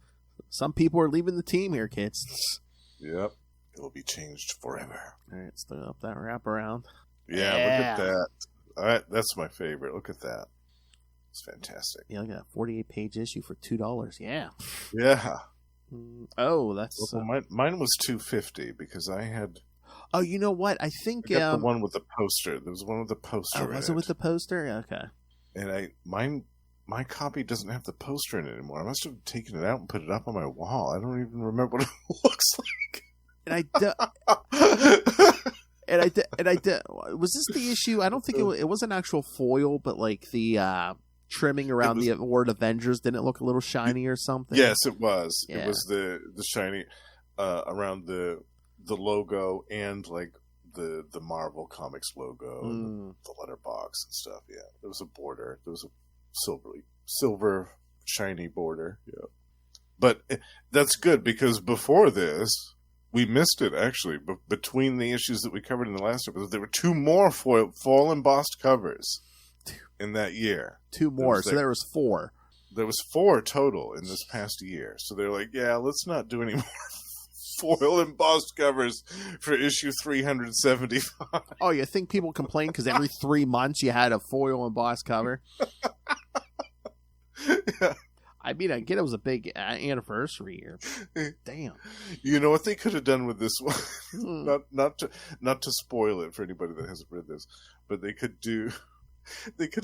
some people are leaving the team here, kids. Yep. It will be changed forever. All right, still up that wraparound. Yeah, look at that. All right, that's my favorite. Look at that. It's fantastic. Yeah, look at that 48-page issue for $2. Yeah. Yeah. Oh, that's... Well, mine was $2.50 because I had... Oh, you know what? I think... I got the one with the poster. There was one with the poster in it. Was it with the poster? Okay. And my copy doesn't have the poster in it anymore. I must have taken it out and put it up on my wall. I don't even remember what it looks like. Was this the issue? I don't think it was an actual foil, but like the trimming around the word Avengers, didn't it look a little shiny or something? Yes, it was. Yeah. It was the shiny around the logo and like the Marvel Comics logo, the letterbox and stuff. Yeah, there was a border. There was a silver shiny border. Yeah, but that's good because before this, we missed it actually. But between the issues that we covered in the last episode, there were 2 more foil embossed covers in that year. 2 more, so there was 4. There was 4 total in this past year. So they're like, yeah, let's not do any more foil embossed covers for issue 375. Oh, you think people complain because every 3 months you had a foil embossed cover? Yeah. I mean, I get it was a big anniversary year. Damn. You know what they could have done with this one? not to spoil it for anybody that hasn't read this, but they could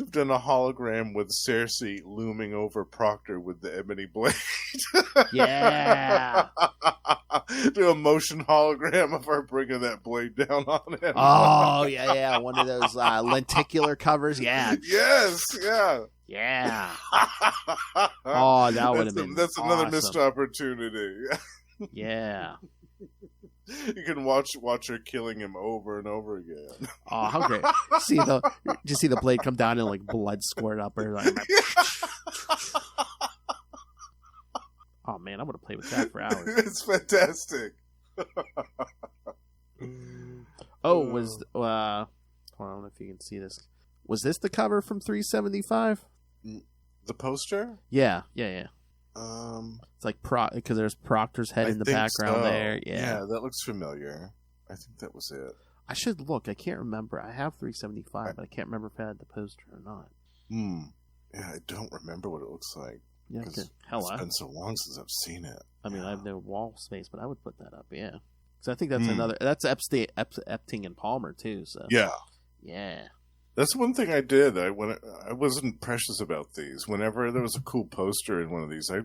have done a hologram with Sersi looming over Proctor with the ebony blade. Yeah. Do a motion hologram of her bringing that blade down on him. Oh, yeah. One of those lenticular covers. Yeah. Yes, yeah. Yeah. Oh, that would have been That's awesome. another missed opportunity. Yeah. You can watch her killing him over and over again. Oh, how great! Just see the blade come down and like blood squirt up her. Like, oh man, I'm gonna play with that for hours. It's fantastic. Was hold on, I don't know if you can see this. Was this the cover from 375? The poster? Yeah. It's like because there's Proctor's head in the background so. there. Yeah, that looks familiar. I think that was it. I should look. I can't remember. I have 375, but I can't remember if I had the poster or not. Yeah, I don't remember what it looks like. Yeah, it's been so long since I've seen it. I mean, I have no wall space, but I would put that up. Yeah, so I think that's another. That's Epting and Palmer too. So yeah. That's one thing I did. I wasn't precious about these. Whenever there was a cool poster in one of these, I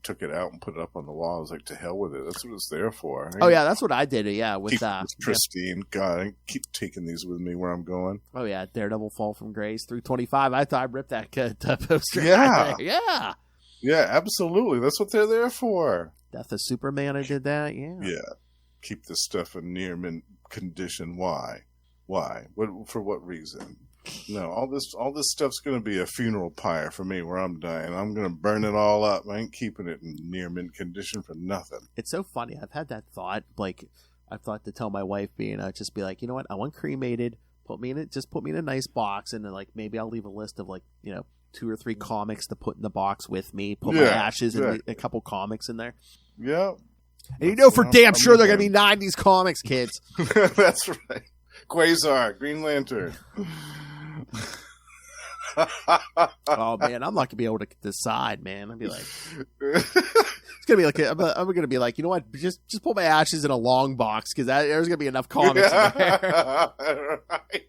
took it out and put it up on the wall. I was like, to hell with it. That's what it's there for. Oh yeah, that's what I did. Yeah, with that. Pristine. God, I keep taking these with me where I'm going. Oh yeah, Daredevil Fall from Grace 325. I thought I ripped that poster. Yeah, yeah, absolutely. That's what they're there for. Death of Superman. I did that. Yeah. Keep this stuff in near mint condition. Why? For what reason? No, all this stuff's going to be a funeral pyre for me where I'm dying. I'm going to burn it all up. I ain't keeping it in near mint condition for nothing. It's so funny. I've had that thought. Like, I've thought to tell my wife, just be like, you know what? I want cremated. Put me in a nice box, and then like maybe I'll leave a list of like 2 or 3 comics to put in the box with me. Put my ashes and a couple comics in there. Yeah. And for damn sure they're going to be 90s comics, kids. That's right. Quasar, Green Lantern. Oh man, I'm not gonna be able to decide, man. I'd be like, it's gonna be like I'm gonna be like, you know what? Just put my ashes in a long box because there's gonna be enough comics in there. Right.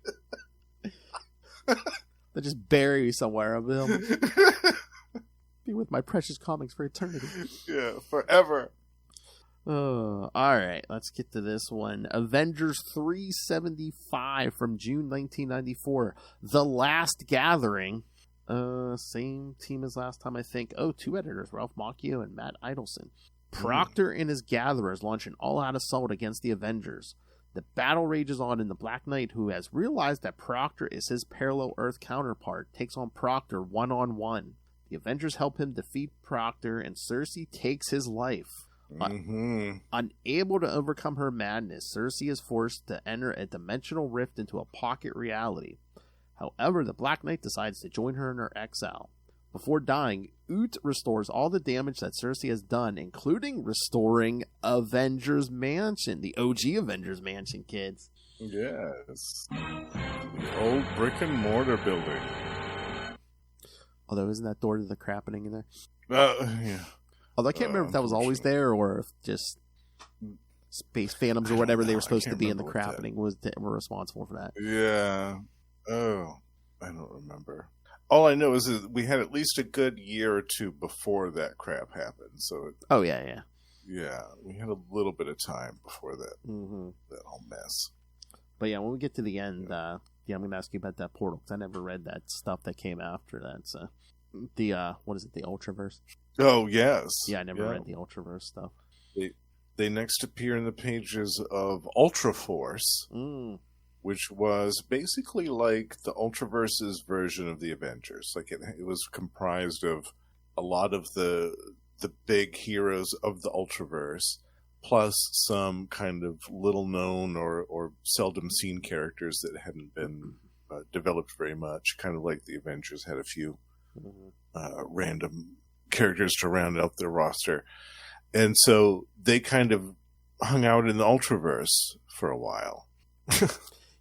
They'll just bury me somewhere. I'll be with my precious comics for eternity. Yeah, forever. Oh, all right. Let's get to this one. Avengers 375 from June 1994. The Last Gathering. Same team as last time, I think. 2 editors, Ralph Macchio and Matt Idelson. Proctor and his Gatherers launch an all-out assault against the Avengers. The battle rages on, and the Black Knight, who has realized that Proctor is his parallel Earth counterpart, takes on Proctor one-on-one. The Avengers help him defeat Proctor, and Sersi takes his life. Unable to overcome her madness, Sersi is forced to enter a dimensional rift into a pocket reality. However, the Black Knight decides to join her in her exile. Before dying, Oot restores all the damage that Sersi has done, including restoring Avengers Mansion, the OG Avengers Mansion, kids. Yes. The old brick and mortar building. Although, isn't that door to the crappening in there? Yeah. Although I can't remember if that was always there or if just Space Phantoms or whatever they were supposed to be in the crappening were responsible for that. Yeah. Oh, I don't remember. All I know is that we had at least a good year or 2 before that crap happened. So. Yeah, we had a little bit of time before that that whole mess. But yeah, when we get to the end, I'm going to ask you about that portal because I never read that stuff that came after that. So the what is it? The Ultraverse. Oh yes. Yeah, I never read the Ultraverse stuff. They next appear in the pages of Ultra Force, which was basically like the Ultraverse's version of the Avengers. Like it was comprised of a lot of the big heroes of the Ultraverse, plus some kind of little known or seldom seen characters that hadn't been developed very much. Kind of like the Avengers had a few random characters to round out their roster. And so they kind of hung out in the Ultraverse for a while.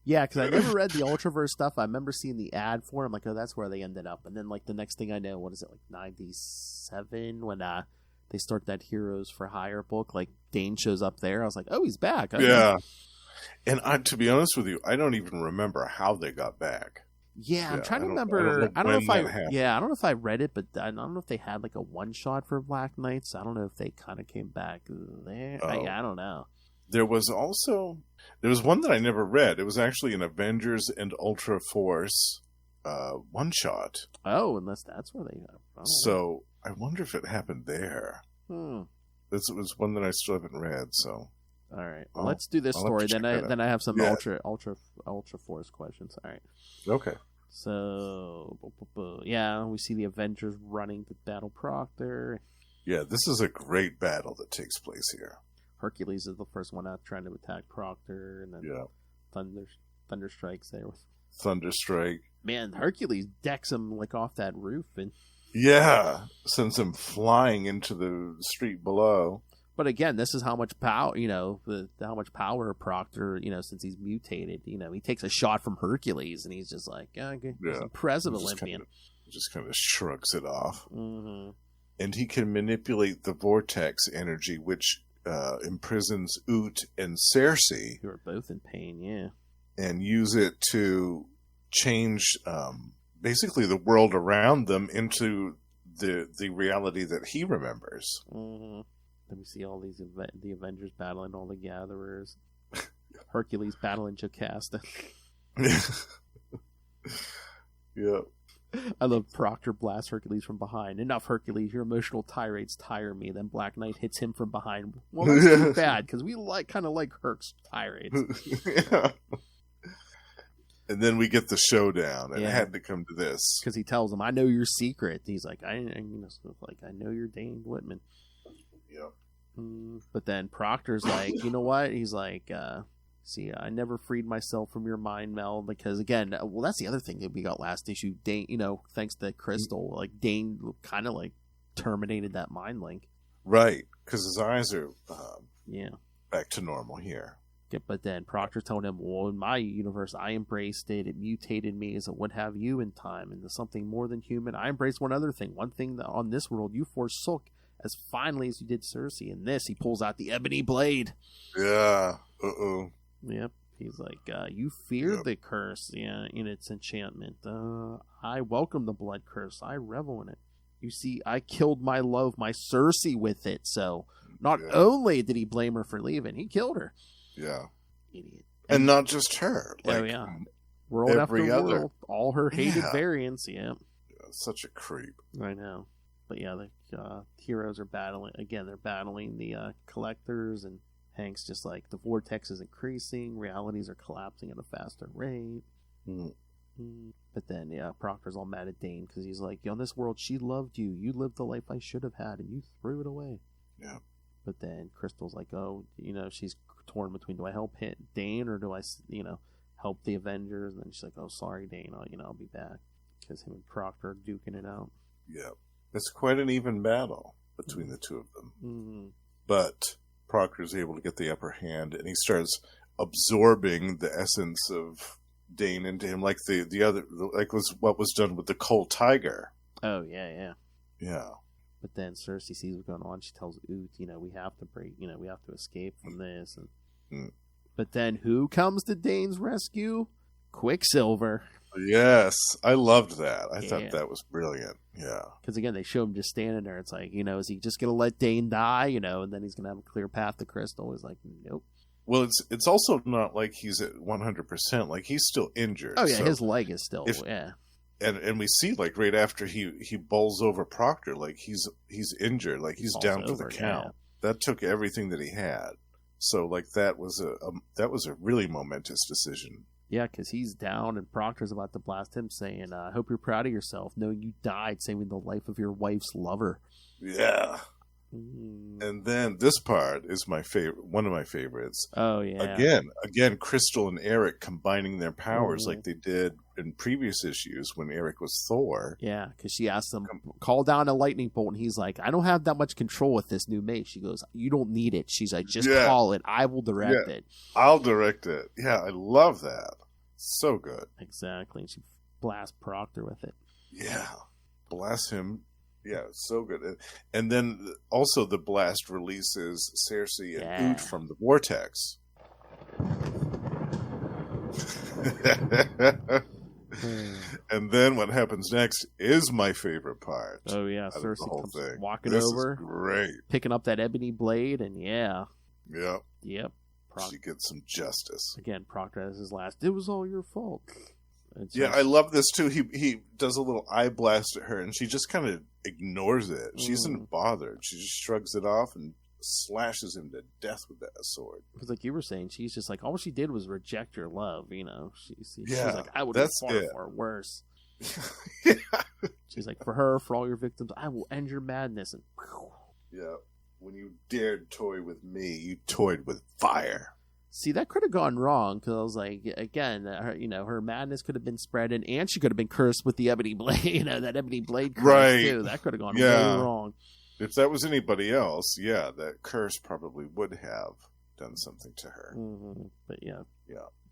Yeah, because I never read the Ultraverse stuff. I remember seeing the ad for it. I'm like, oh, that's where they ended up. And then, like, the next thing I know, what is it, like 97? When they start that Heroes for Hire book, like, Dane shows up there. I was like, oh, he's back. Yeah. And to be honest with you, I don't even remember how they got back. Yeah, I'm trying to remember. I don't know if I read it, but I don't know if they had like a one shot for Black Knights. I don't know if they kind of came back there. I don't know. There was one that I never read. It was actually an Avengers and Ultra Force one shot. Oh, unless that's where they are. Oh. So I wonder if it happened there. This was one that I still haven't read. So All right. Well, let's do this story. Then I have some ultra force questions. All right. Okay. So, yeah, we see the Avengers running to battle Proctor. Yeah, this is a great battle that takes place here. Hercules is the first one out trying to attack Proctor, and then Thunder strikes there. Thunderstrike. Man, Hercules decks him like off that roof, and sends him flying into the street below. But again, this is how much power, how much power Proctor, since he's mutated, he takes a shot from Hercules, and he's just like, impressive Olympian. Just kind of shrugs it off. Mm-hmm. And he can manipulate the vortex energy, which imprisons Oot and Sersi. Who are both in pain, yeah. And use it to change basically the world around them into the reality that he remembers. Mm-hmm. Then we see all these the Avengers battling all the Gatherers. Hercules battling Jocasta. Yeah. I love Proctor blasts Hercules from behind. Enough, Hercules. Your emotional tirades tire me. Then Black Knight hits him from behind. Well, that's too bad, because we kind of like Herc's tirades. Yeah. And then we get the showdown, and it had to come to this. Because he tells him, I know your secret. He's like, I know you're Dane Whitman. Yep. But then Proctor's like, you know what? He's like, see, I never freed myself from your mind meld, because again, that's the other thing that we got last issue. Dane, thanks to Crystal, like Dane kind of like terminated that mind link. Right, because his eyes are back to normal here. But then Proctor told him, well, in my universe, I embraced it. It mutated me as a what have you in time into something more than human. I embraced one other thing. One thing that on this world you forsook as finally as you did Sersi. In this, he pulls out the ebony blade. Yeah. Uh-oh. Yep. He's like, you feared the curse in its enchantment. I welcome the blood curse. I revel in it. You see, I killed my love, my Sersi, with it. So not only did he blame her for leaving, he killed her. Yeah. Idiot. And not just her. Like, world after world. All her hated variants. Yeah. Such a creep. I know. But yeah, the heroes are battling. Again, they're battling the collectors, and Hank's just like, the vortex is increasing. Realities are collapsing at a faster rate. But then, Proctor's all mad at Dane because he's like, on this world, she loved you. You lived the life I should have had, and you threw it away. Yeah. But then Crystal's like, oh, she's torn between, do I help hit Dane or do I, help the Avengers? And then she's like, oh, sorry, Dane. I'll be back. Because him and Proctor are duking it out. Yeah. It's quite an even battle between the two of them. Mm-hmm. But Proctor's able to get the upper hand, and he starts absorbing the essence of Dane into him, like the other, like was what was done with the Cold Tiger. Oh, yeah. Yeah. But then Sersi sees what's going on. She tells Oot, we have to break, we have to escape from this. But then who comes to Dane's rescue? Quicksilver. Yes, I loved that. I thought that was brilliant. Yeah. Because again, they show him just standing there. It's like, is he just going to let Dane die, and then he's going to have a clear path to Crystal? He's like, nope. Well, it's also not like he's at 100%. Like, he's still injured. Oh, yeah, so his leg is still, And we see, like, right after he bowls over Proctor, like, he's injured. Like, he's down to the count. Yeah. That took everything that he had. So, like, that was a really momentous decision. Yeah, because he's down, and Proctor's about to blast him, saying, I hope you're proud of yourself, knowing you died saving the life of your wife's lover. Yeah. And then this part is my favorite, one of my favorites. Oh, yeah. Again, Crystal and Eric combining their powers like they did in previous issues when Eric was Thor. Yeah, because she asked him, call down a lightning bolt, and he's like, I don't have that much control with this new mate. She goes, you don't need it. She's like, just call it. I will direct it. I'll direct it. Yeah, I love that. So good. Exactly. And she blasts Proctor with it. Yeah. Blast him. Yeah, so good. And then also the blast releases Sersi and Oot from the vortex. And then what happens next is my favorite part. Oh, yeah. Sersi comes walking this over. Is great. Picking up that ebony blade, and Yep. She gets some justice. Again, Proctor has his last, it was all your fault. I love this too. He does a little eye blast at her, and she just kind of ignores it. She isn't bothered. She just shrugs it off and slashes him to death with that sword. Because like you were saying, she's just like, all she did was reject your love, you know. She's like, I would be far worse. Yeah. She's like, for her, for all your victims, I will end your madness. And yeah, when you dared toy with me, you toyed with fire. See, that could have gone wrong, because I was like, again, her madness could have been spread, and she could have been cursed with the ebony blade, that ebony blade curse, right. too. That could have gone really wrong. If that was anybody else, yeah, that curse probably would have done something to her. Mm-hmm. But yeah.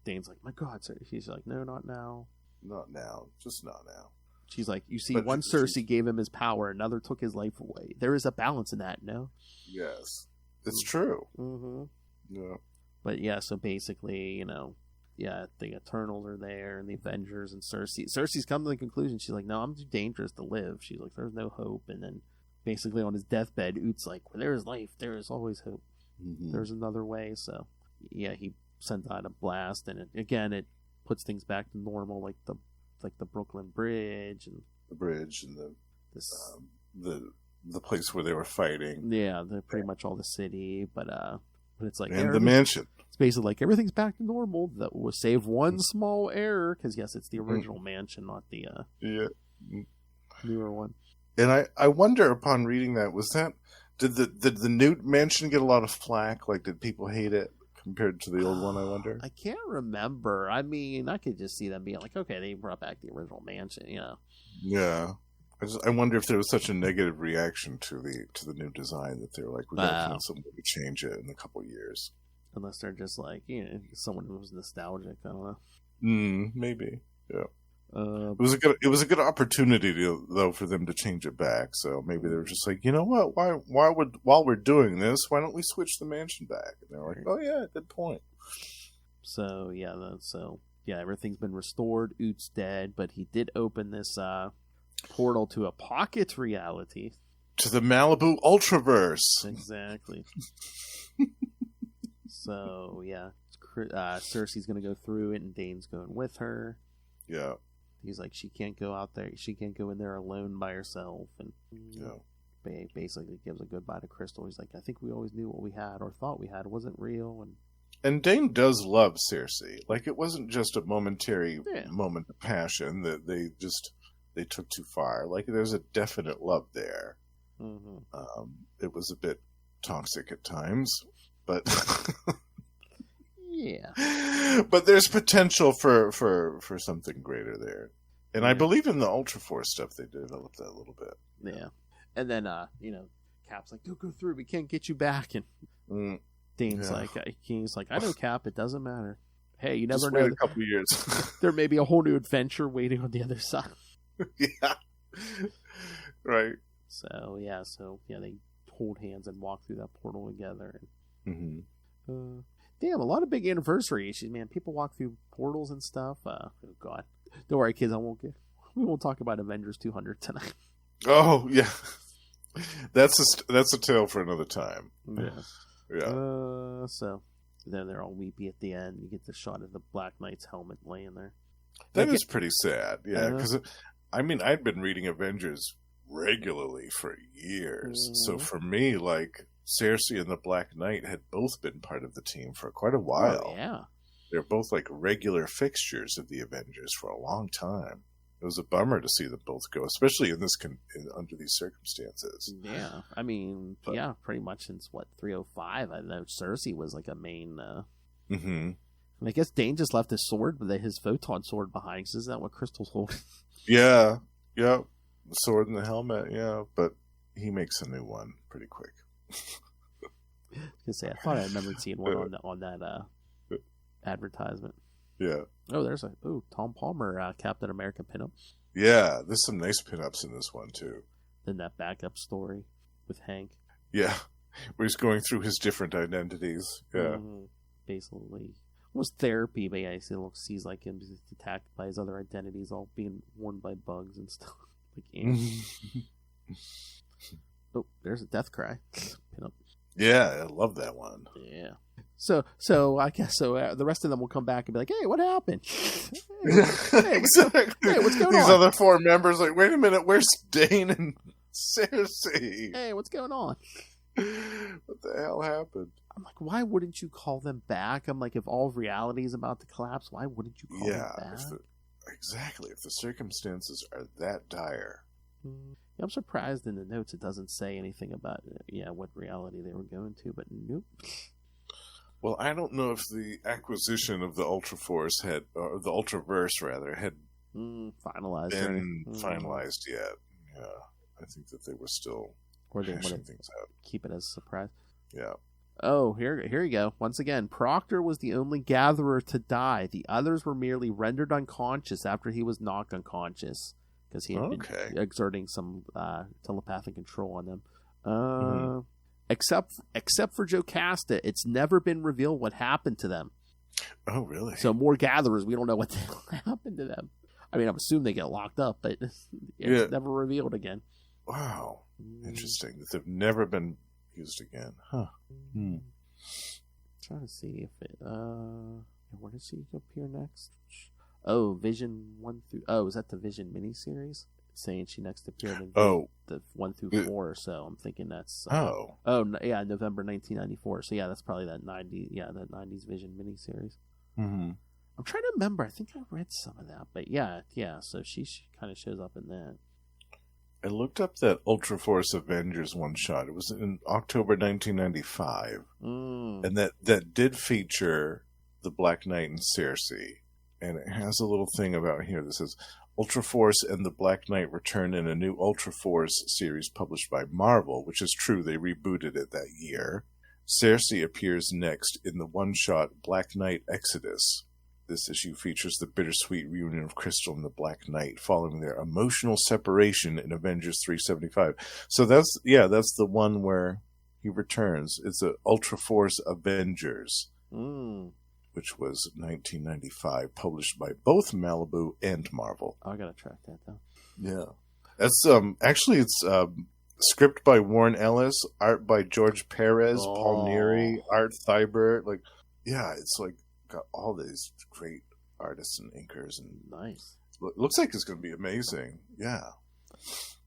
Dane's like, my God, sir. She's like, no, not now. Not now. Just not now. She's like, you see, one Sersi gave him his power, another took his life away. There is a balance in that, no? Yes. It's true. Mm-hmm. Yeah. But yeah, so basically, the Eternals are there, and the Avengers, and Sersi. Cersei's come to the conclusion, she's like, no, I'm too dangerous to live. She's like, there's no hope. And then basically on his deathbed, Ut's like, where there is life, there is always hope. Mm-hmm. There's another way. So yeah, he sent out a blast, and it puts things back to normal, like the Brooklyn Bridge and the place where they were fighting. Yeah, pretty much all the city, but it's like, and the mansion. It's basically like everything's back to normal. That was save one small error, because yes, it's the original mansion, not the newer one. And I wonder, upon reading that, did the new mansion get a lot of flack? Like, did people hate it compared to the old one? I wonder. I can't remember. I mean, I could just see them being like, okay, they brought back the original mansion, Yeah. I wonder if there was such a negative reaction to the new design that they were like, we gotta find some way to change it in a couple years. Unless they're just like, someone who was nostalgic. I don't know. Maybe. Yeah. It was a good opportunity though for them to change it back. So maybe they were just like, you know what? While we're doing this, why don't we switch the mansion back? And they're like, oh yeah, good point. So everything's been restored. Ut's dead, but he did open this portal to a pocket reality, to the Malibu Ultraverse. Exactly. So yeah, Cersei's gonna go through it, and Dane's going with her. Yeah. He's like, she can't go out there. She can't go in there alone by herself. And basically gives a goodbye to Crystal. He's like, I think we always knew what we had, or thought we had, wasn't real. And Dane does love Sersi. Like, it wasn't just a momentary moment of passion that they took too far. Like, there's a definite love there. Mm-hmm. It was a bit toxic at times, but yeah. But there's potential for something greater there. And I believe in the Ultra Force stuff, they developed that a little bit. Yeah. And then Cap's like, go through, we can't get you back. And Dane's like, I know, Cap, it doesn't matter. Hey, you never know. Wait a couple years. There may be a whole new adventure waiting on the other side. Yeah. Right. So they hold hands and walk through that portal together. And, damn, a lot of big anniversary issues, man. People walk through portals and stuff. Oh God, don't worry, kids. We won't talk about Avengers 200 tonight. Oh yeah, that's a tale for another time. Yeah. So then they're all weepy at the end. You get the shot of the Black Knight's helmet laying there. That is pretty sad. Yeah, because I'd been reading Avengers regularly for years, so for me, like, Sersi and the Black Knight had both been part of the team for quite a while. Oh, yeah. They're both like regular fixtures of the Avengers for a long time. It was a bummer to see them both go, especially under these circumstances. Yeah. I mean, pretty much since, 305? I know Sersi was like a main... And I guess Dane just left his sword, his photon sword behind, because isn't that what Crystal's holding? Yeah. The sword and the helmet, yeah. But he makes a new one pretty quick. I thought I remembered seeing one on that advertisement. Yeah. Oh, there's Tom Palmer Captain America pinup. Yeah, there's some nice pinups in this one too. Then that backup story with Hank. Yeah, where he's going through his different identities. Yeah. Basically, almost therapy, but yeah, he's like him attacked by his other identities, all being worn by bugs and stuff. Like oh, there's a death cry. Pinup. Yeah, I love that one. Yeah. So I guess the rest of them will come back and be like, "Hey, what happened? Exactly. What's going on?" These other four members like, "Wait a minute, where's Dane and Sersi? Hey, what's going on?" What the hell happened? I'm like, why wouldn't you call them back? I'm like, if all of reality is about to collapse, why wouldn't you call them back? Exactly. If the circumstances are that dire. I'm surprised in the notes it doesn't say anything about what reality they were going to, but nope. Well, I don't know if the acquisition of the Ultraforce or the Ultraverse rather, had finalized finalized yet. Yeah, I think that they were still hashing things out. Keep it as a surprise. Yeah. Oh, here you go. Once again, Proctor was the only gatherer to die. The others were merely rendered unconscious after he was knocked unconscious because he had been exerting some telepathic control on them. Except for Jocasta, it's never been revealed what happened to them. Oh, really? So more gatherers, we don't know what the hell happened to them. I mean, I'm assuming they get locked up, but it's never revealed again. Wow. Interesting. That they've never been used again. Huh. Trying to see if it where does he appear next? Oh, Vision 1 through is that the Vision miniseries? It's saying she next appeared in the 1 through 4, so I'm thinking that's November 1994. So that's probably that 90s Vision miniseries. Mm-hmm. I'm trying to remember. I think I read some of that, but so she kind of shows up in that. I looked up that Ultraforce Avengers one-shot. It was in October 1995. And that did feature the Black Knight and Sersi. And it has a little thing about here that says, Ultraforce and the Black Knight return in a new Ultraforce series published by Marvel, which is true, they rebooted it that year. Sersi appears next in the one-shot Black Knight Exodus. This issue features the bittersweet reunion of Crystal and the Black Knight following their emotional separation in Avengers 375. So that's the one where he returns. It's a Ultraforce Avengers, which was 1995, published by both Malibu and Marvel. I gotta track that down. Yeah, that's actually it's script by Warren Ellis, art by George Perez, Paul Neary, Art Thibert. It's got all these great artists and inkers, and nice. It looks like it's going to be amazing. Yeah.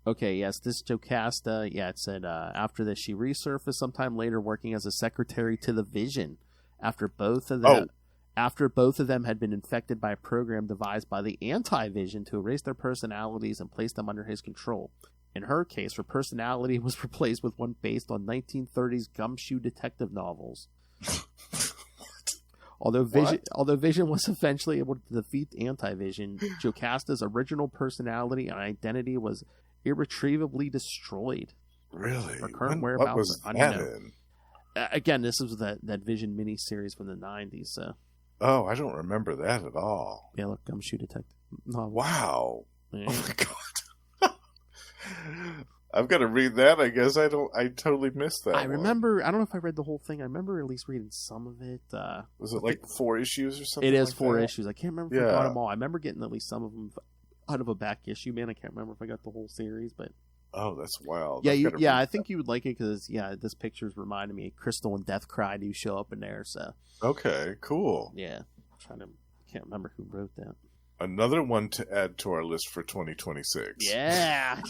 Okay, yes, this Jocasta, it said after this she resurfaced sometime later working as a secretary to the Vision after both of them had been infected by a program devised by the Anti-Vision to erase their personalities and place them under his control. In her case, her personality was replaced with one based on 1930s gumshoe detective novels. Although Vision was eventually able to defeat Anti-Vision, Jocasta's original personality and identity was irretrievably destroyed. Really? Her current whereabouts, was that in? Again, this was that Vision miniseries from the 90s. So. Oh, I don't remember that at all. Yeah, look, Gumshoe Detective. No. Wow. Yeah. Oh my god. I've got to read that. I guess I totally missed that. I remember. I don't know if I read the whole thing. I remember at least reading some of it. Was it like 4 issues or something? It is like 4 that? issues. I can't remember if I got them all. I remember getting at least some of them out of a back issue. Man, I can't remember if I got the whole series, but. Oh, that's wild. Yeah, I think you would like it because this picture's reminding me of Crystal and Deathcry do show up in there. So. Okay, cool. Yeah, can't remember who wrote that. Another one to add to our list for 2026. Yeah.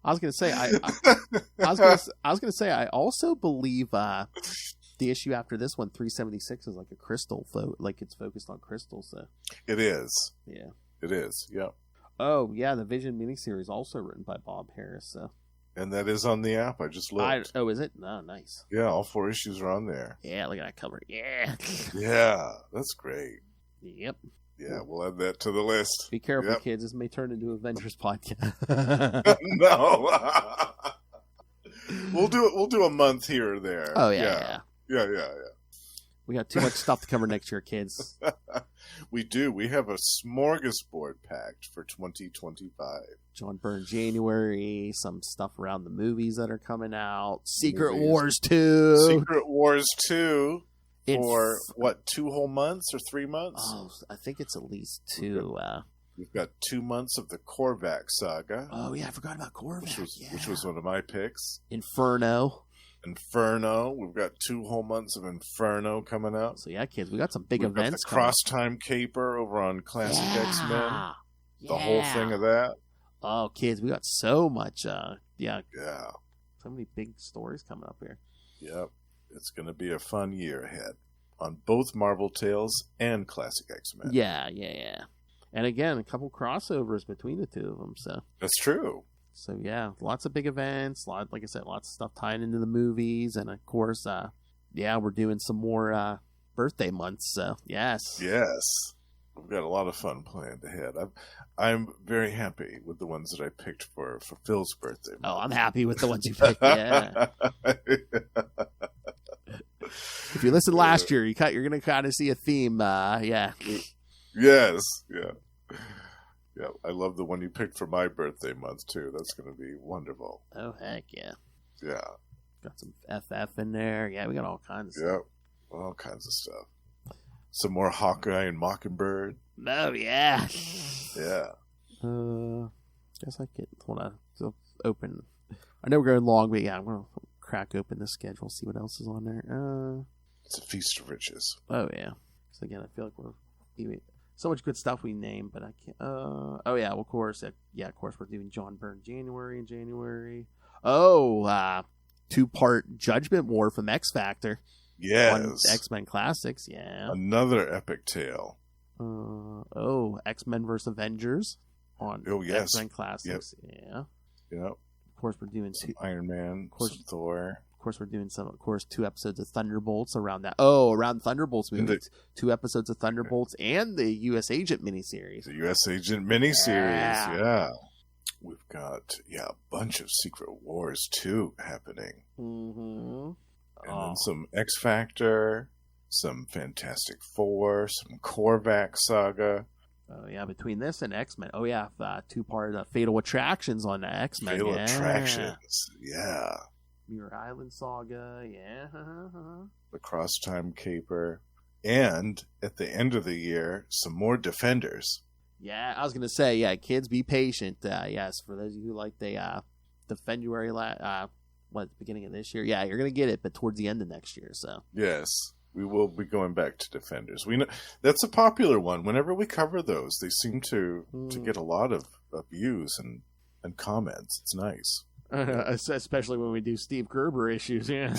I was gonna say I also believe the issue after this one, 376, is like a crystal like it's focused on crystals. So. It is. Yeah. It is. Yeah. Oh yeah, the Vision miniseries also written by Bob Harris. So. And that is on the app. I just looked. Is it? No, nice. Yeah, all 4 issues are on there. Yeah, look at that cover. Yeah. Yeah, that's great. Yep. Yeah, we'll add that to the list. Be careful, kids. This may turn into Avengers podcast. No. We'll do a month here or there. Oh, yeah. We got too much stuff to cover next year, kids. We do. We have a smorgasbord packed for 2025. John Byrne January, some stuff around the movies that are coming out. Secret Wars 2. Secret Wars 2 for, 2 whole months or 3 months? Oh, I think it's at least 2. We've got 2 months of the Korvac saga. Oh, yeah, I forgot about Korvac. Which was one of my picks. Inferno. We've got 2 whole months of Inferno coming out. So yeah, kids, we got some big events. Got the Cross Time Caper over on Classic X-Men. The whole thing of that. Oh, kids, we got so much. Yeah. So many big stories coming up here. Yep. It's going to be a fun year ahead on both Marvel Tales and Classic X-Men. Yeah. And again, a couple crossovers between the two of them. So that's true. So yeah, lots of big events. Like I said, lots of stuff tying into the movies, and of course, we're doing some more birthday months. So yes. We've got a lot of fun planned ahead. I'm very happy with the ones that I picked for Phil's birthday month. Oh, I'm happy with the ones you picked. Yeah. If you listened last year, you're going to kind of see a theme. Yeah. Yes. Yeah. Yeah. I love the one you picked for my birthday month too. That's going to be wonderful. Oh heck yeah. Yeah. Got some FF in there. Yeah, we got all kinds of stuff. Yep. All kinds of stuff. Some more Hawkeye and Mockingbird. Oh yeah. Yeah. Guess I want to open. I know we're going long, but yeah, I'm going to crack open the schedule, see what else is on there. It's a feast of riches. Oh yeah. So again, I feel like we're even so much good stuff we named, but I can't. Oh yeah, well, of course. Yeah, of course we're doing John Byrne in January. Oh, 2-part Judgment War from X Factor. Yes. On X-Men Classics. Yeah. Another epic tale. X-Men vs. Avengers on X-Men Classics. Yep. Yeah. Yep. Of course, we're doing some Iron Man, some Thor. Of course, we're doing 2 episodes of Thunderbolts around that. Oh, around Thunderbolts movie. 2 episodes of Thunderbolts and the U.S. Agent miniseries. The U.S. Agent miniseries, yeah. We've got, a bunch of Secret Wars, too, happening. Mm-hmm. And then some X Factor, some Fantastic Four, some Korvac Saga. Oh, yeah, between this and X-Men. Oh, yeah, 2-part Fatal Attractions on the X-Men. Fatal Attractions, yeah. Muir Island Saga, yeah. The Cross Time Caper. And at the end of the year, some more Defenders. Yeah, I was going to say, kids, be patient. Yes, for those of you who like the February, beginning of this year. Yeah, you're going to get it, but towards the end of next year. So yes, we will be going back to Defenders. We know that's a popular one. Whenever we cover those, they seem to get a lot of views and comments. It's nice. Especially when we do Steve Gerber issues. Yeah.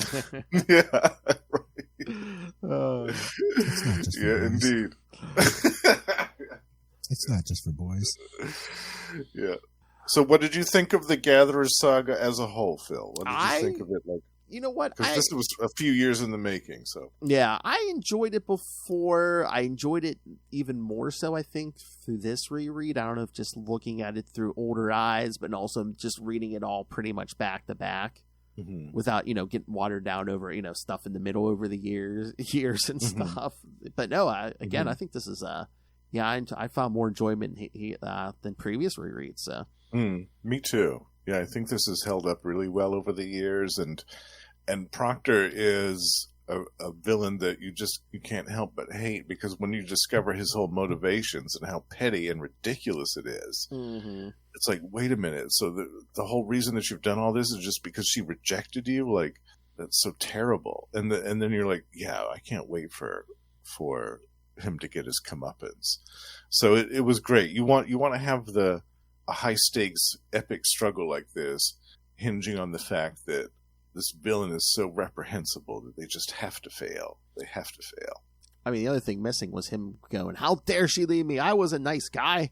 Yeah. Right. Yeah, indeed. It's not just for boys. Yeah. So what did you think of the Gatherers Saga as a whole, Phil? What did you think of it? Like, you know what? Because this was a few years in the making. So yeah, I enjoyed it before. I enjoyed it even more so, I think, through this reread. I don't know if just looking at it through older eyes, but also just reading it all pretty much back to back. Mm-hmm. Without, getting watered down over, stuff in the middle over the years and stuff. But no, I think this is, I found more enjoyment than previous rereads. So. Me too. Yeah, I think this has held up really well over the years, and Proctor is a villain that you can't help but hate, because when you discover his whole motivations and how petty and ridiculous it is, it's like, wait a minute, so the whole reason that you've done all this is just because she rejected you? Like, that's so terrible. And then you're like, yeah, I can't wait for him to get his comeuppance. So it was great. You want to have a high stakes epic struggle like this, hinging on the fact that this villain is so reprehensible that they just have to fail. They have to fail. I mean, the other thing missing was him going, "How dare she leave me? I was a nice guy."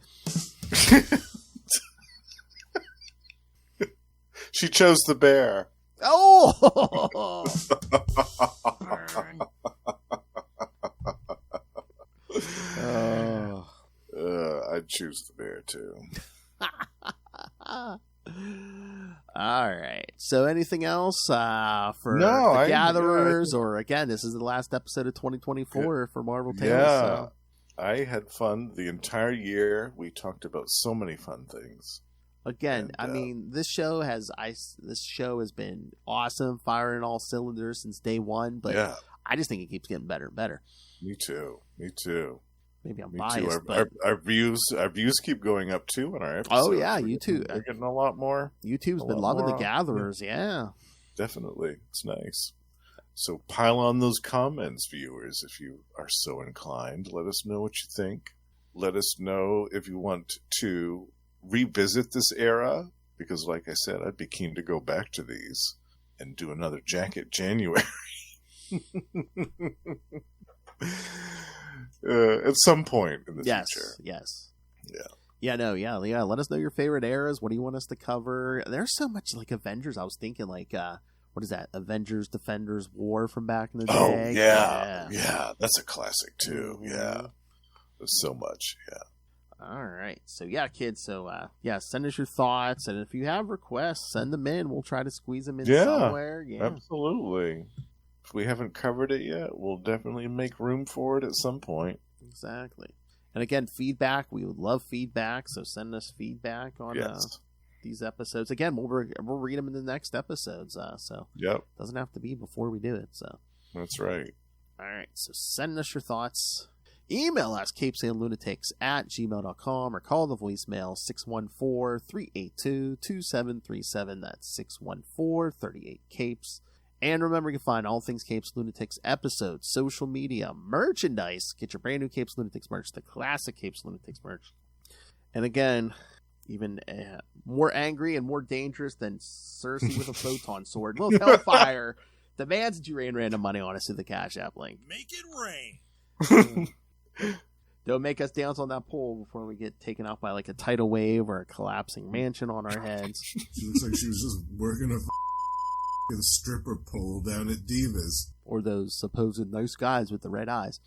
She chose the bear. Oh! I'd choose the bear too. All right. So anything else for the Gatherers? Or again, this is the last episode of 2024 for Marvel Tales. Yeah. So. I had fun the entire year. We talked about so many fun things. Again, I mean, this show has been awesome, firing all cylinders since day one, but I just think it keeps getting better and better. Me too. Maybe I'm biased, but our views keep going up too in our episodes. Oh yeah, YouTube. We're getting a lot more. YouTube's been loving the Gatherers, yeah. Definitely. It's nice. So pile on those comments, viewers, if you are so inclined. Let us know what you think. Let us know if you want to revisit this era, because like I said, I'd be keen to go back to these and do another Jacket January. At some point in the future. Yes. Yeah. Yeah. Let us know your favorite eras. What do you want us to cover? There's so much like Avengers. I was thinking like, what is that? Avengers, Defenders, War from back in the day. Oh yeah. That's a classic too. Mm-hmm. Yeah. There's so much. Yeah. All right. So yeah, kids. So send us your thoughts, and if you have requests, send them in. We'll try to squeeze them in somewhere. Yeah. Absolutely. If we haven't covered it yet, we'll definitely make room for it at some point. Exactly. And again, feedback. We would love feedback, so send us feedback on these episodes. Again, we'll read them in the next episodes. So it doesn't have to be before we do it. So that's right. All right. So send us your thoughts. Email us, CapesandLunatics@gmail.com, or call the voicemail 614-382-2737. That's 614-38-CAPES. And remember, you can find all things Capes Lunatics episodes, social media, merchandise. Get your brand new Capes Lunatics merch, the classic Capes Lunatics merch. And again, even more angry and more dangerous than Sersi with a photon sword, Lilith Hellfire demands that you rain random money on us through the Cash App link. Make it rain. Don't make us dance on that pole before we get taken out by like a tidal wave or a collapsing mansion on our heads. She looks like she was just working a stripper pole down at Divas. Or those supposed nice guys with the red eyes.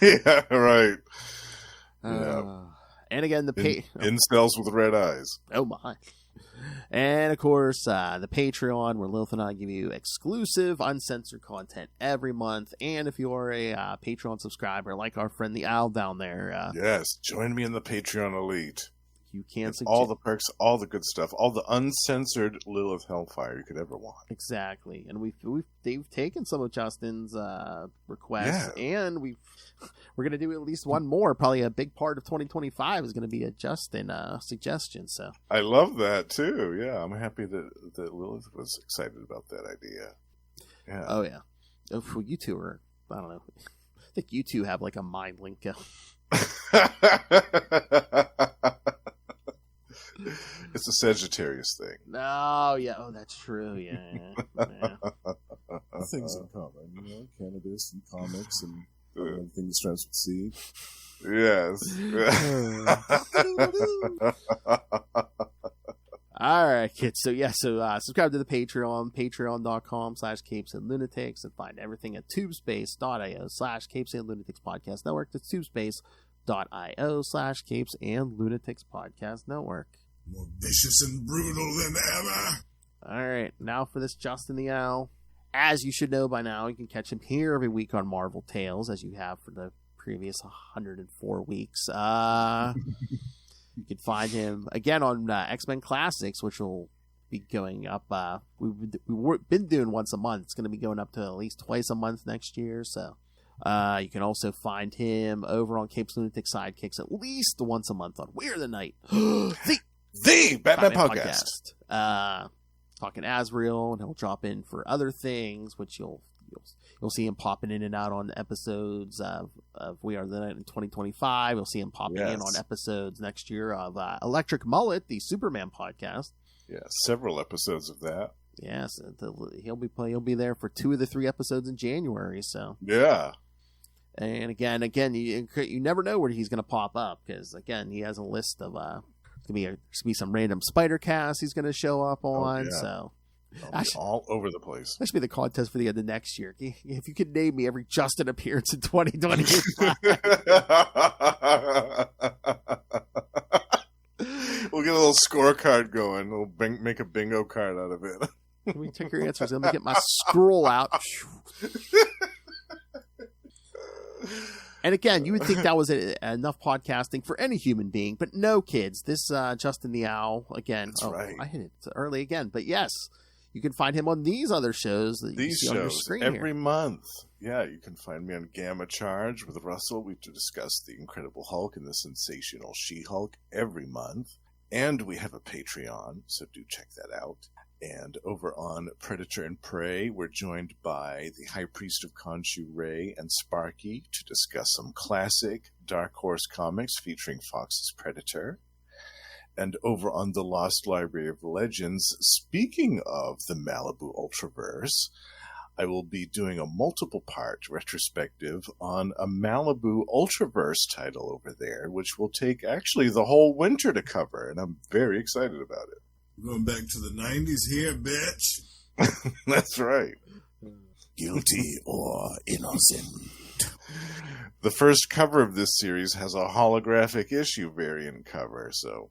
Yeah, right. Yeah. And again, incels with red eyes. Oh my. And of course, the Patreon, where Lilith and I give you exclusive, uncensored content every month. And if you are a Patreon subscriber, like our friend the Owl down there, yes, join me in the Patreon Elite. You can't all the perks, all the good stuff, all the uncensored Lilith Hellfire you could ever want. Exactly, and they've taken some of Justin's requests, and we're gonna do at least one more. Probably a big part of 2025 is gonna be a Justin suggestion. So I love that too. Yeah, I'm happy that Lilith was excited about that idea. Yeah. Oh yeah. Oh, well, you two are. I don't know. I think you two have like a mind link. It's a Sagittarius thing. Oh, yeah. Oh, that's true. Yeah. Things in common, cannabis and comics and everything that starts with C. Yes. All right, kids. So, subscribe to the Patreon, patreon.com/CapesandLunatics, and find everything at tubespace.io/CapesandLunatics Podcast Network. That's tubespace.io/CapesandLunatics Podcast Network. More vicious and brutal than ever. All right, now for this Justin the Owl. As you should know by now, you can catch him here every week on Marvel Tales, as you have for the previous 104 weeks. You can find him again on X-Men Classics, which will be going up. We've been doing once a month. It's going to be going up to at least twice a month next year. So you can also find him over on Capes Lunatic Sidekicks at least once a month on We're the Night. The Batman Podcast. Talking Asriel, and he'll drop in for other things, which you'll see him popping in and out on episodes of We Are the Night in 2025. You'll see him popping in on episodes next year of Electric Mullet, the Superman podcast. Yeah, several episodes of that. Yes, he'll be there for 2 of the 3 episodes in January. So yeah. And again, you never know where he's going to pop up, because again, he has a list of there's gonna be some random spider cast he's going to show up on. So all over the place. That should be the contest for the end of next year. If you could name me every Justin appearance in 2025. We'll get a little scorecard going. We'll make a bingo card out of it. Can we take your answers? Let me get my scroll out. And again, you would think that was enough podcasting for any human being, but no, kids. This Justin the Owl, again. That's right. I hit it early again, but yes, you can find him on these other shows that you see on your screen every month. Yeah, you can find me on Gamma Charge with Russell. We discuss the Incredible Hulk and the Sensational She-Hulk every month. And we have a Patreon, so do check that out. And over on Predator and Prey, we're joined by the High Priest of Khonshu, Ray, and Sparky to discuss some classic Dark Horse comics featuring Fox's Predator. And over on the Lost Library of Legends, speaking of the Malibu Ultraverse, I will be doing a multiple-part retrospective on a Malibu Ultraverse title over there, which will take actually the whole winter to cover, and I'm very excited about it. We're going back to the 90s here, bitch. That's right. Guilty or innocent. The first cover of this series has a holographic issue variant cover, so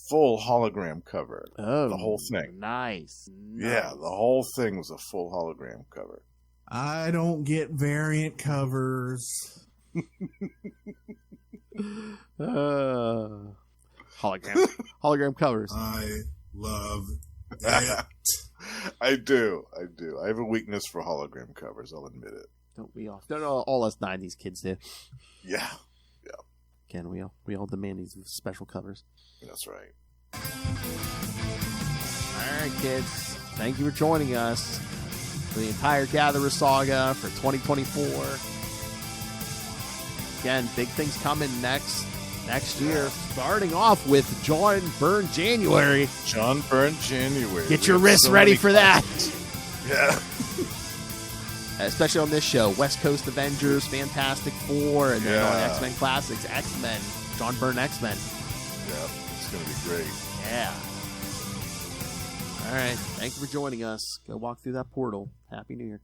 full hologram cover. Oh, the whole thing. Nice. Yeah, the whole thing was a full hologram cover. I don't get variant covers. Hologram covers. I love it. I do. I have a weakness for hologram covers, I'll admit it. Don't we all? Don't all us 90s kids do. Yeah. Can we all demand these special covers? That's right. All right, kids. Thank you for joining us for the entire Gatherers Saga for 2024. Again, big things coming next year. Starting off with John Byrne January. John Byrne January. Get your wrists ready for that. Yeah. Especially on this show, West Coast Avengers, Fantastic Four, and then on X-Men Classics, X-Men, John Byrne X-Men. Yeah, it's going to be great. Yeah. All right. Thank you for joining us. Go walk through that portal. Happy New Year.